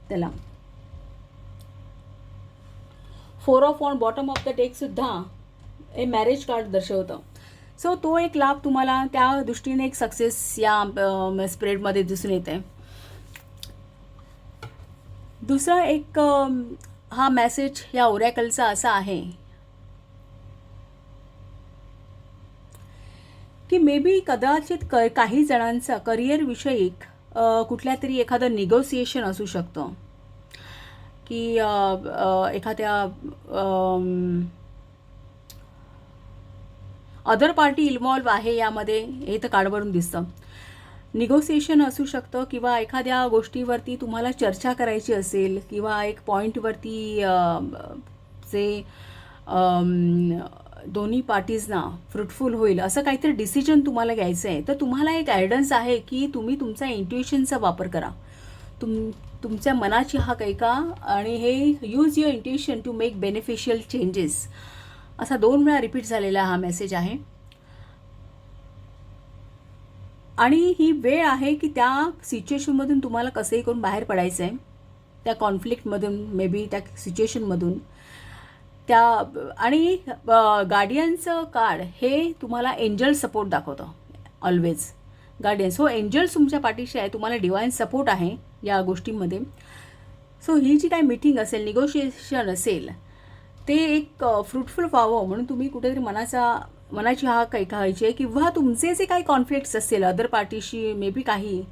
त्याला. 4 of wand bottom of the डेकसुद्धा हे मॅरेज कार्ड दर्शवतं. सो तो एक लाभ तुम्हाला त्या दृष्टीने एक सक्सेस या स्प्रेडमध्ये दिसून येते. दुसरा एक हा मेसेज या ओरॅकलचा असा आहे की मे बी कदाचित काही जणांचा करिअरविषयक कुठल्या तरी एखादं निगोसिएशन असू शकतं की एखाद्या अदर पार्टी इन्व्हॉल्व आहे यामध्ये, हे तर कार्डवरून दिसतं. निगोसिएशन असू शकतं किंवा एखाद्या गोष्टीवरती तुम्हाला चर्चा करायची असेल किंवा एक पॉईंटवरती जे दोन्ही पार्टीजना फ्रुटफुल होईल असं काहीतरी डिसिजन तुम्हाला घ्यायचं आहे. तर तुम्हाला एक गायडन्स आहे की तुम्ही तुमचा इंट्युशनचा वापर करा, तुमच्या मनाची हाक ऐका आणि हे use your intuition to make beneficial changes, असा 2 वेळा रिपीट झालेला हा मेसेज आहे. आणि ही वेळ आहे की त्या सिच्युएशनमधून तुम्हाला कसंही करून बाहेर पडायचं आहे, त्या कॉन्फ्लिक्टमधून, मे बी त्या सिच्युएशनमधून त्या. आणि गार्डियनचं कार्ड हे तुम्हाला एंजल सपोर्ट दाखवतं ऑलवेज. गार्डियन्स, हो, एंजल्स तुमच्या पाठीशी आहे, तुम्हाला डिवाइन सपोर्ट आहे या गोष्टींमध्ये. सो ही जी काही मीटिंग असेल, निगोशिएशन असेल, ते एक फ्रुटफुल व्हावं म्हणून तुम्ही कुठेतरी मनाची हाक ऐकायची आहे. किंवा तुमचे जे काही कॉन्फ्लिक्ट्स असतील अदर पार्टीशी, मे बी काही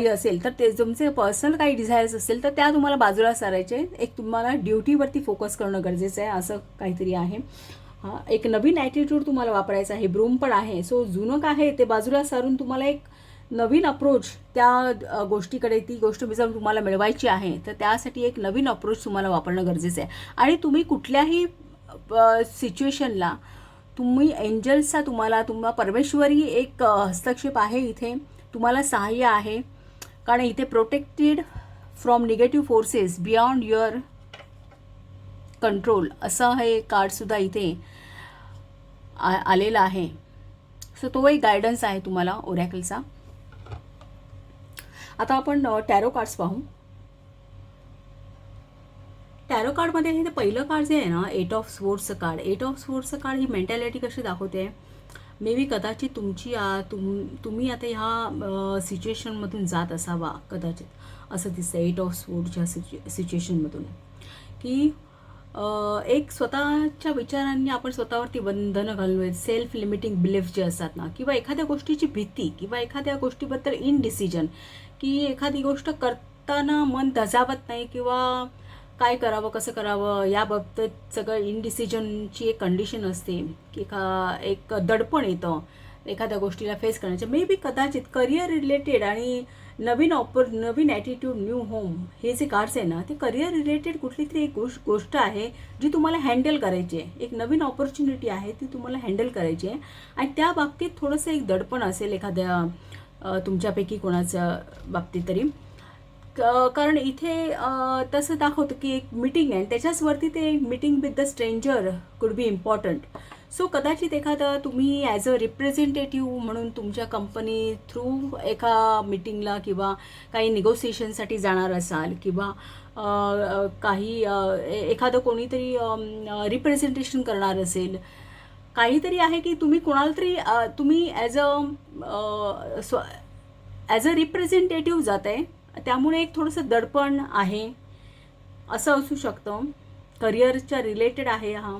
असेल तर ते तुमचे पर्सनल काही डिझायर्स असतील तर त्या तुम्हाला बाजूला सारायचे. एक तुम्हाला ड्युटीवरती फोकस करणं गरजेचं आहे, असं काहीतरी आहे. हा एक नवीन ॲटिट्यूड तुम्हाला वापरायचा आहे. ब्रूम पण आहे. सो जुनं काय आहे ते बाजूला सारून तुम्हाला एक नवीन अप्रोच त्या गोष्टीकडे, ती गोष्ट जर तुम्हाला मिळवायची आहे तर त्यासाठी एक नवीन अप्रोच तुम्हाला वापरणं गरजेचं आहे. आणि तुम्ही कुठल्याही सिच्युएशनला तुम्ही एंजल्सचा तुम्हाला परमेश्वरी एक हस्तक्षेप आहे इथे, तुम्हाला सहाय्य आहे. कारण इथे protected from negative forces beyond your control असं हे कार्डसुद्धा इथे आलेलं आहे. सो तो एक गायडन्स आहे तुम्हाला ओरॅकलचा. आता आपण टॅरो कार्ड्स पाहू. टॅरो कार्डमध्ये हे पहिलं कार्ड जे आहे ना, 8 ऑफ स्वॉर्ड्सचं कार्ड. 8 ऑफ स्वॉर्ड्सचं कार्ड ही मेंटॅलिटी कशी दाखवते, मे बी कदाचित तुम्ही आता ह्या सिच्युएशनमधून जात असावा कदाचित, असं दिसतं 8 ऑफ स्वॉर्ड्सच्या सिच्युएशनमधून. की एक स्वतःच्या विचारांनी आपण स्वतःवरती बंधनं घालून, सेल्फ लिमिटिंग बिलीफ जे असतात ना, किंवा एखाद्या गोष्टीची भीती किंवा एखाद्या गोष्टीबद्दल इनडिसिजन, की एखादी गोष्ट करताना मन धजावत नाही किंवा काय करावं कसं करावं याबाबत सगळं इनडिसिजनची एक कंडिशन असते की एक दडपण येतं एखाद्या गोष्टीला फेस करण्याचं. मे बी कदाचित करिअर रिलेटेड आणि नवीन ॲटिट्यूड, न्यू होम, हे जे कार्ड्स आहे ना, ते करिअर रिलेटेड कुठली तरी एक गोष्ट आहे जी तुम्हाला हँडल करायची आहे. एक नवीन ऑपॉर्च्युनिटी आहे ती तुम्हाला हँडल करायची आहे. आणि त्या बाबतीत थोडंसं एक दडपण असेल एखाद्या तुमच्यापैकी कोणाच्या बाबतीत तरी. कारण इथे तसं दाखवतं की एक मीटिंग आहे, त्याच्याचवरती ते meeting with the stranger could be important. So कदाचित एखादं तुम्ही ॲज अ रिप्रेझेंटेटिव्ह म्हणून तुमच्या कंपनी थ्रू एका मीटिंगला किंवा काही निगोसिएशनसाठी जाणार असाल किंवा काही एखादं कोणीतरी रिप्रेझेंटेशन करणार असेल. काहीतरी आहे की तुम्ही कोणाला तरी तुम्ही ॲज अ रिप्रेझेंटेटिव्ह जात आहे, त्यामुळे एक थोडंसं दडपण आहे असं असू शकतं. करिअरच्या रिलेटेड आहे हा.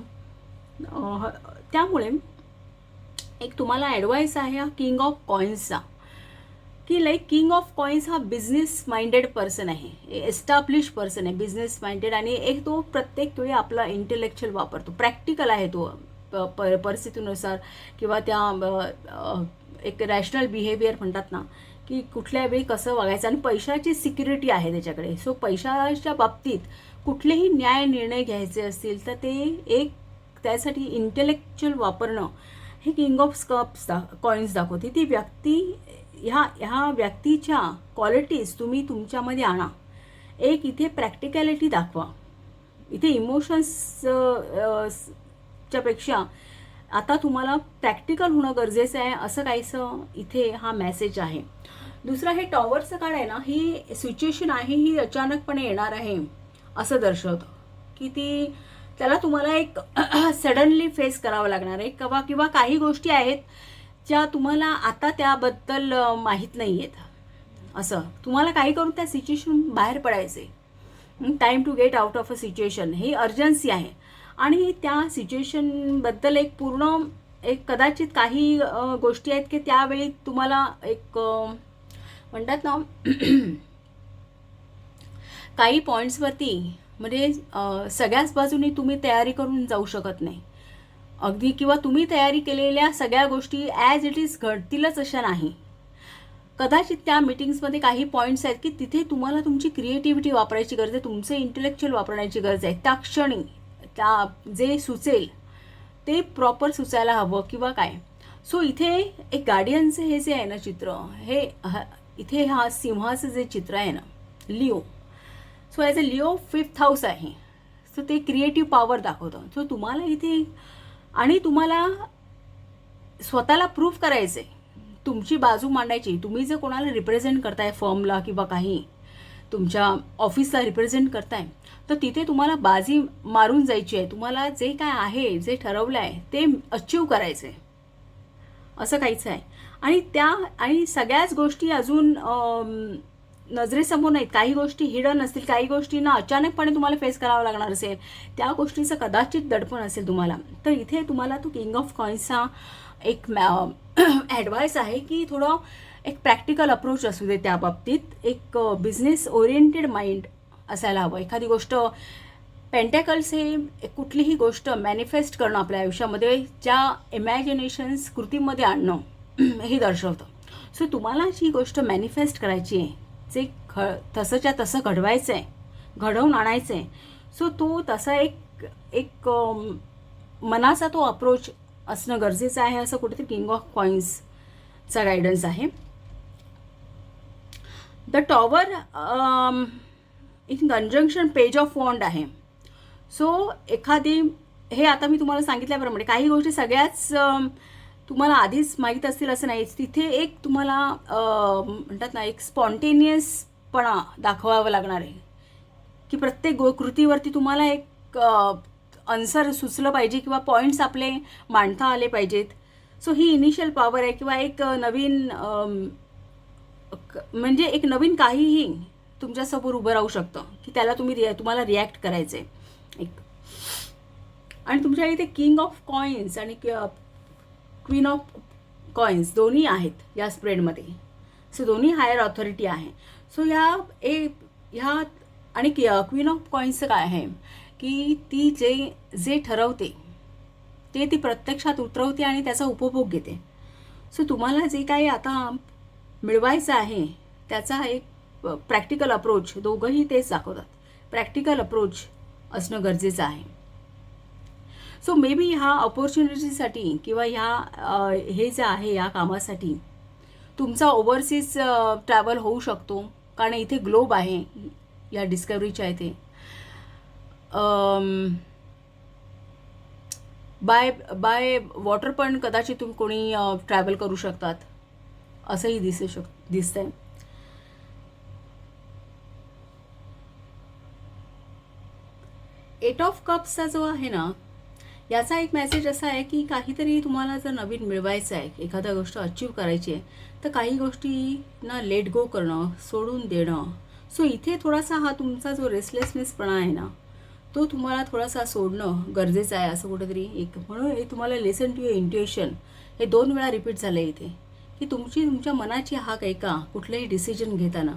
त्यामुळे एक तुम्हाला ॲडवाईस आहे हा किंग ऑफ कॉईन्सचा, की लाईक किंग ऑफ कॉईन्स हा बिझनेस माइंडेड पर्सन आहे, एस्टॅब्लिश पर्सन आहे, बिझनेस माइंडेड. आणि एक तो प्रत्येक वेळी आपला इंटेलेक्च्युअल वापरतो, प्रॅक्टिकल आहे तो परिस्थितीनुसार किंवा त्या एक रॅशनल बिहेवियर म्हणतात ना, की कुठल्या वेळी कसं वागायचं. आणि पैशाची सिक्युरिटी आहे त्याच्याकडे. सो पैशाच्या बाबतीत कुठलेही न्याय निर्णय घ्यायचे असतील तर ते एक त्यासाठी इंटेलेक्च्युअल वापरणं हे किंग ऑफ कॉईन्स दाखवते. ती व्यक्ती ह्या व्यक्तीच्या क्वालिटीज तुम्ही तुमच्यामध्ये आणा. एक इथे प्रॅक्टिकॅलिटी दाखवा. इथे इमोशन्सच्या पेक्षा आता तुम्हाला प्रॅक्टिकल होणं गरजेचं आहे, असं काहीसं इथे हा मेसेज आहे. दुसरा हे टॉवरचं कार्ड आहे ना, ही सिच्युएशन आहे ही अचानकपणे येणार आहे असं दर्शवतं की त्याला तुम्हाला एक सडनली फेस करावं लागणार आहे किंवा काही गोष्टी आहेत ज्या तुम्हाला आता त्याबद्दल माहीत नाही आहेत. असं तुम्हाला काही करून त्या सिच्युएशन बाहेर पडायचे. Time to get out of a situation, ही अर्जन्सी आहे. आणि त्या सिच्युएशनबद्दल एक पूर्ण एक कदाचित काही गोष्टी आहेत की त्यावेळी तुम्हाला एक म्हणतात ना काही पॉईंट्सवरती म्हणजे सगळ्याच बाजूनी तुम्ही तयारी करून जाऊ शकत नाही अगदी, किंवा तुम्ही तयारी केलेल्या सगळ्या गोष्टी ॲज इट इज घडतीलच अशा नाही. कदाचित त्या मीटिंग्समध्ये काही पॉईंट्स आहेत की तिथे तुम्हाला तुमची क्रिएटिव्हिटी वापरायची गरज आहे, तुमचं इंटेलेक्च्युअल वापरण्याची गरज आहे. त्या क्षणी त्या जे सुचेल ते प्रॉपर सुचायला हवं किंवा काय. सो इथे एक गार्डियनचं हे जे आहे ना चित्र, हे इथे हा सिंहाचं जे चित्र आहे ना Leo, so as a Leo 5th house आहे. सो ते क्रिएटिव्ह पॉवर दाखवतं. सो तुम्हाला इथे आणि तुम्हाला स्वतःला प्रूव्ह करायचं आहे, तुमची बाजू मांडायची. तुम्ही जर कोणाला रिप्रेझेंट करताय फर्मला किंवा काही तुमच्या ऑफिसला रिप्रेझेंट करताय तर तिथे तुम्हाला बाजी मारून जायची आहे. तुम्हाला जे काय आहे जे ठरवलं आहे ते अचीव करायचं आहे असं काहीच आहे. आणि सगळ्याच गोष्टी अजून नजरेसमोर नाहीत. काही गोष्टी हिडन असतील, काही गोष्टींना अचानकपणे तुम्हाला फेस करावं लागणार असेल, त्या गोष्टीचं कदाचित दडपण असेल तुम्हाला. तर इथे तुम्हाला तो किंग ऑफ कॉईन्सचा एक ॲडवाईस आहे की थोडं एक प्रॅक्टिकल अप्रोच असू दे त्या बाबतीत. एक बिझनेस ओरिएंटेड माइंड असायला हवं. एखादी गोष्ट पेंटॅकल्स हे कुठलीही गोष्ट मॅनिफेस्ट करणं आपल्या आयुष्यामध्ये, ज्या इमॅजिनेशन्स कृतीमध्ये आणणं हे दर्शवतं. सो तुम्हाला जी गोष्ट मॅनिफेस्ट करायची आहे, जे तसंच्या तसं घडवायचं आहे, घडवून आणायचं आहे, सो तो तसा एक मनाचा तो अप्रोच असणं गरजेचं आहे असं कुठेतरी किंग ऑफ कॉईन्सचा गायडन्स आहे. The tower in conjunction page of wand आहे. सो एखादी, हे आता मी तुम्हाला सांगितल्याप्रमाणे काही गोष्टी सगळ्याच तुम्हाला आधीच माहीत असतील असं नाही. तिथे एक तुम्हाला म्हणतात ना एक स्पॉन्टेनियसपणा दाखवावं लागणार आहे की प्रत्येक कृतीवरती तुम्हाला एक आन्सर सुचलं पाहिजे किंवा पॉईंट्स आपले मांडता आले पाहिजेत. सो ही इनिशियल पॉवर आहे किंवा एक नवीन म्हणजे एक नवीन काहीही तुमच्यासमोर उभं राहू शकतं की त्याला तुम्हाला रिॲक्ट करायचं आहे एक. आणि तुमच्या इथे किंग ऑफ कॉईन्स आणि क्वीन ऑफ कॉईन्स दोन्ही आहेत या स्प्रेडमध्ये. सो दोन्ही हायर ऑथॉरिटी आहे. सो ह्या आणि क्वीन ऑफ कॉईन्सचं काय आहे की ती जे ठरवते ते ती प्रत्यक्षात उतरवते आणि त्याचा उपभोग घेते. सो तुम्हाला जे काही आता मिळवायचं आहे त्याचा एक प्रॅक्टिकल अप्रोच, दोघंही तेच दाखवतात, प्रॅक्टिकल अप्रोच असणं गरजेचं आहे. सो मे बी ह्या ऑपॉर्च्युनिटीसाठी किंवा हे जे आहे या कामासाठी तुमचा ओव्हरसीज ट्रॅव्हल होऊ शकतो, कारण इथे ग्लोब आहे या डिस्कवरीच्या इथे. बाय वॉटर पण कदाचित तुम्ही कोणी ट्रॅव्हल करू शकतात असंही दिसतंय. एट ऑफ कप्सचा जो आहे ना, याचा एक मेसेज असा आहे की काहीतरी तुम्हाला जर नवीन मिळवायचं आहे, एखादा गोष्ट अचीव करायची आहे, तर काही गोष्टींना लेट गो करणं, सोडून देणं. सो इथे थोडासा हा तुमचा जो रेस्टलेसनेसपणा आहे ना, तो तुम्हाला थोडासा सोडणं गरजेचं आहे असं कुठेतरी एक. म्हणून हे तुम्हाला लिसन टू युअर इंट्युएशन हे 2 वेळा रिपीट झालं आहे इथे की तुमच्या मनाची हाक ऐका कुठलंही डिसिजन घेताना.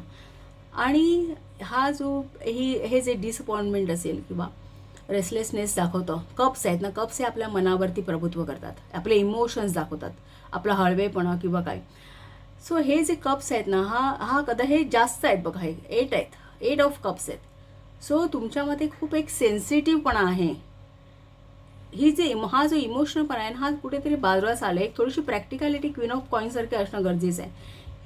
आणि हा जो हे जे डिसअपॉइंटमेंट असेल किंवा रेस्टलेसनेस दाखवतं, कप्स आहेत ना, कप्स हे आपल्या मनावरती प्रभुत्व करतात, आपले इमोशन्स दाखवतात, आपला हळवेपणा किंवा काय. सो हे जे कप्स आहेत ना, हे जास्त आहेत बघा, हे 8 आहेत, 8 ऑफ कप्स आहेत. सो तुमच्यामध्ये खूप एक सेन्सिटिव्हपणा आहे. हा जो इमोशनलपणा आहे हा कुठेतरी बाजूला आला. एक थोडीशी प्रॅक्टिकॅलिटी क्वीन ऑफ कॉईन्ससारखी असणं गरजेचं आहे.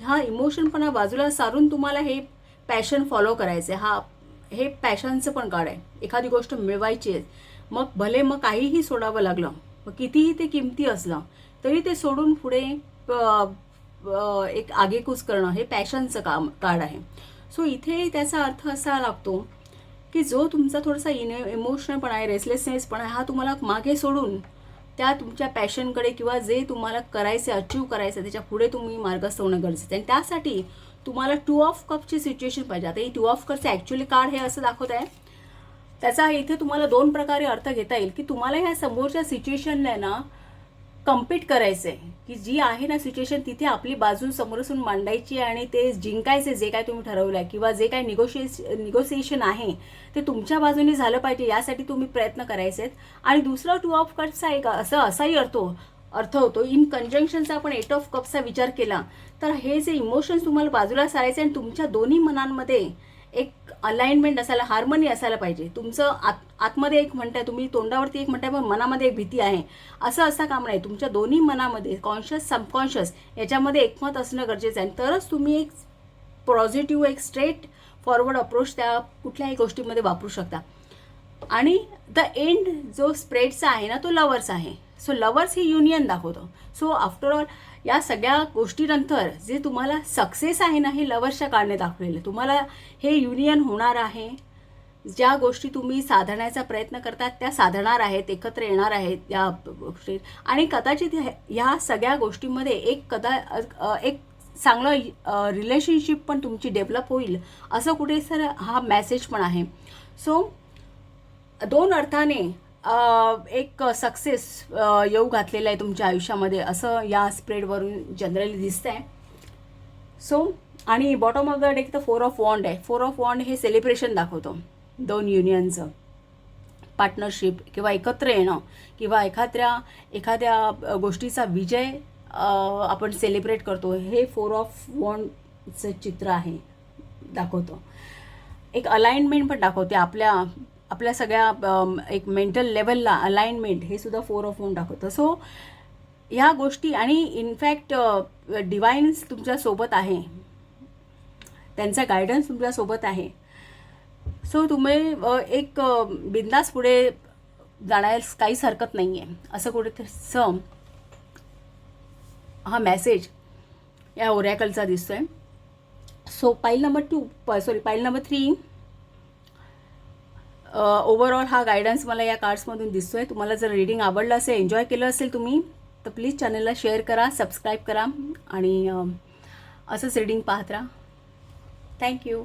हा इमोशनपणा बाजूला सारून तुम्हाला हे पॅशन फॉलो करायचं आहे. हे पॅशनचं पण कार्ड आहे. एखादी गोष्ट मिळवायची आहे, मग काहीही सोडावं लागलं, मग कितीही ते किमती असलं तरी ते सोडून पुढे एक आगेकूच करणं हे पॅशनचं कार्ड आहे. सो इथे त्याचा अर्थ असा लागतो की जो तुमचा थोडासा इमोशनलपणा आहे, रेस्टलेसनेसपणा आहे, हा तुम्हाला मागे सोडून त्या तुमच्या पॅशनकडे किंवा जे तुम्हाला करायचं, अचीव करायचं त्याच्या पुढे तुम्ही मार्गस्थ होणं गरजेचं आहे. आणि त्यासाठी तुम्हाला 2 ऑफ कपची सिच्युएशन पाहिजे. आता ही 2 ऑफ कपचं ॲक्च्युअली कार्ड हे असं दाखवत आहे, त्याचा इथे तुम्हाला 2 प्रकारे अर्थ घेता येईल की तुम्हाला ह्या समोरच्या सिच्युएशनला ना कम्पीट करायचं आहे, की जी आहे ना सिच्युएशन तिथे आपली बाजू समोरसून मांडायची आणि ते जिंकायचे जे काय तुम्ही ठरवलं आहे किंवा जे काय निगोसिएशन आहे ते तुमच्या बाजूने झालं पाहिजे, यासाठी तुम्ही प्रयत्न करायचे आहेत. आणि दुसरा 2 ऑफ कप्सचा एक असाही अर्थ होतो. इन कंजंक्शनचा आपण 8 ऑफ कपचा विचार केला तर हे जे इमोशन्स तुम्हाला बाजूला सारायचे आणि तुमच्या दोन्ही मनांमध्ये एक अलाइनमेंट असायला, हार्मनी असायला पाहिजे. तुमचं आतमध्ये एक म्हणताय, तुम्ही तोंडावरती एक म्हणताय पण मनामध्ये एक भीती आहे, असं असं काम नाही. तुमच्या दोन्ही मनामध्ये कॉन्शियस सबकॉन्शियस याच्यामध्ये एकमत असणं गरजेचं आहे. तरच तुम्ही एक पॉझिटिव्ह, एक स्ट्रेट फॉरवर्ड अप्रोच त्या कुठल्याही गोष्टीमध्ये वापरू शकता. आणि द एंड जो स्प्रेडचा आहे ना तो लवर्स आहे. सो लवर्स ही युनियन दाखवतो. सो आफ्टर ऑल या सगळ्या गोष्टीनंतर जे तुम्हाला सक्सेस आहे ना हे लवर्सच्या काळाने दाखवलेलं. तुम्हाला हे युनियन होणार आहे. ज्या गोष्टी तुम्ही साधण्याचा प्रयत्न करतात त्या साधणार आहेत, एकत्र येणार आहेत या गोष्टी. आणि कदाचित ह्या सगळ्या गोष्टीमध्ये एक चांगलं रिलेशनशिप पण तुमची डेव्हलप होईल असं कुठे सर हा मेसेज पण आहे. सो 2 अर्थाने एक सक्सेस येऊ घातलेला आहे तुमच्या आयुष्यामध्ये असं या स्प्रेडवरून जनरली दिसतं आहे. सो आणि बॉटम ऑफ द डेक तर 4 ऑफ वॉन्ड आहे. 4 ऑफ वॉन्ड हे सेलिब्रेशन दाखवतो 2 युनियनचं, पार्टनरशिप किंवा एकत्र येणं किंवा एखाद्या गोष्टीचा विजय आपण सेलिब्रेट करतो. हे 4 ऑफ वॉन्डचं चित्र आहे, दाखवतो. एक अलाइनमेंट पण दाखवते आपल्या सगळ्या एक मेंटल लेवलला अलाइनमेंट हे सुद्धा 4 ऑफ वॉन्ड दाखवतं. सो ह्या गोष्टी आणि इनफॅक्ट डिवाइन्स तुमच्यासोबत आहे, त्यांचा गायडन्स तुमच्यासोबत आहे. सो तुम्ही एक बिंदास पुढे जाण्यास काहीच हरकत नाही आहे असं कुठेतरी हा मेसेज या ओरॅकलचा दिसतोय. सो पाईल नंबर 3 ओव्हरऑल हा गायडन्स मला या कार्ड्समधून दिसतोय. तुम्हाला जर रीडिंग आवडलं असेल, एन्जॉय केलं असेल तुम्ही, तर प्लीज चॅनलला शेअर करा, सबस्क्राईब करा आणि असंच रीडिंग पाहत राहा. थँक्यू.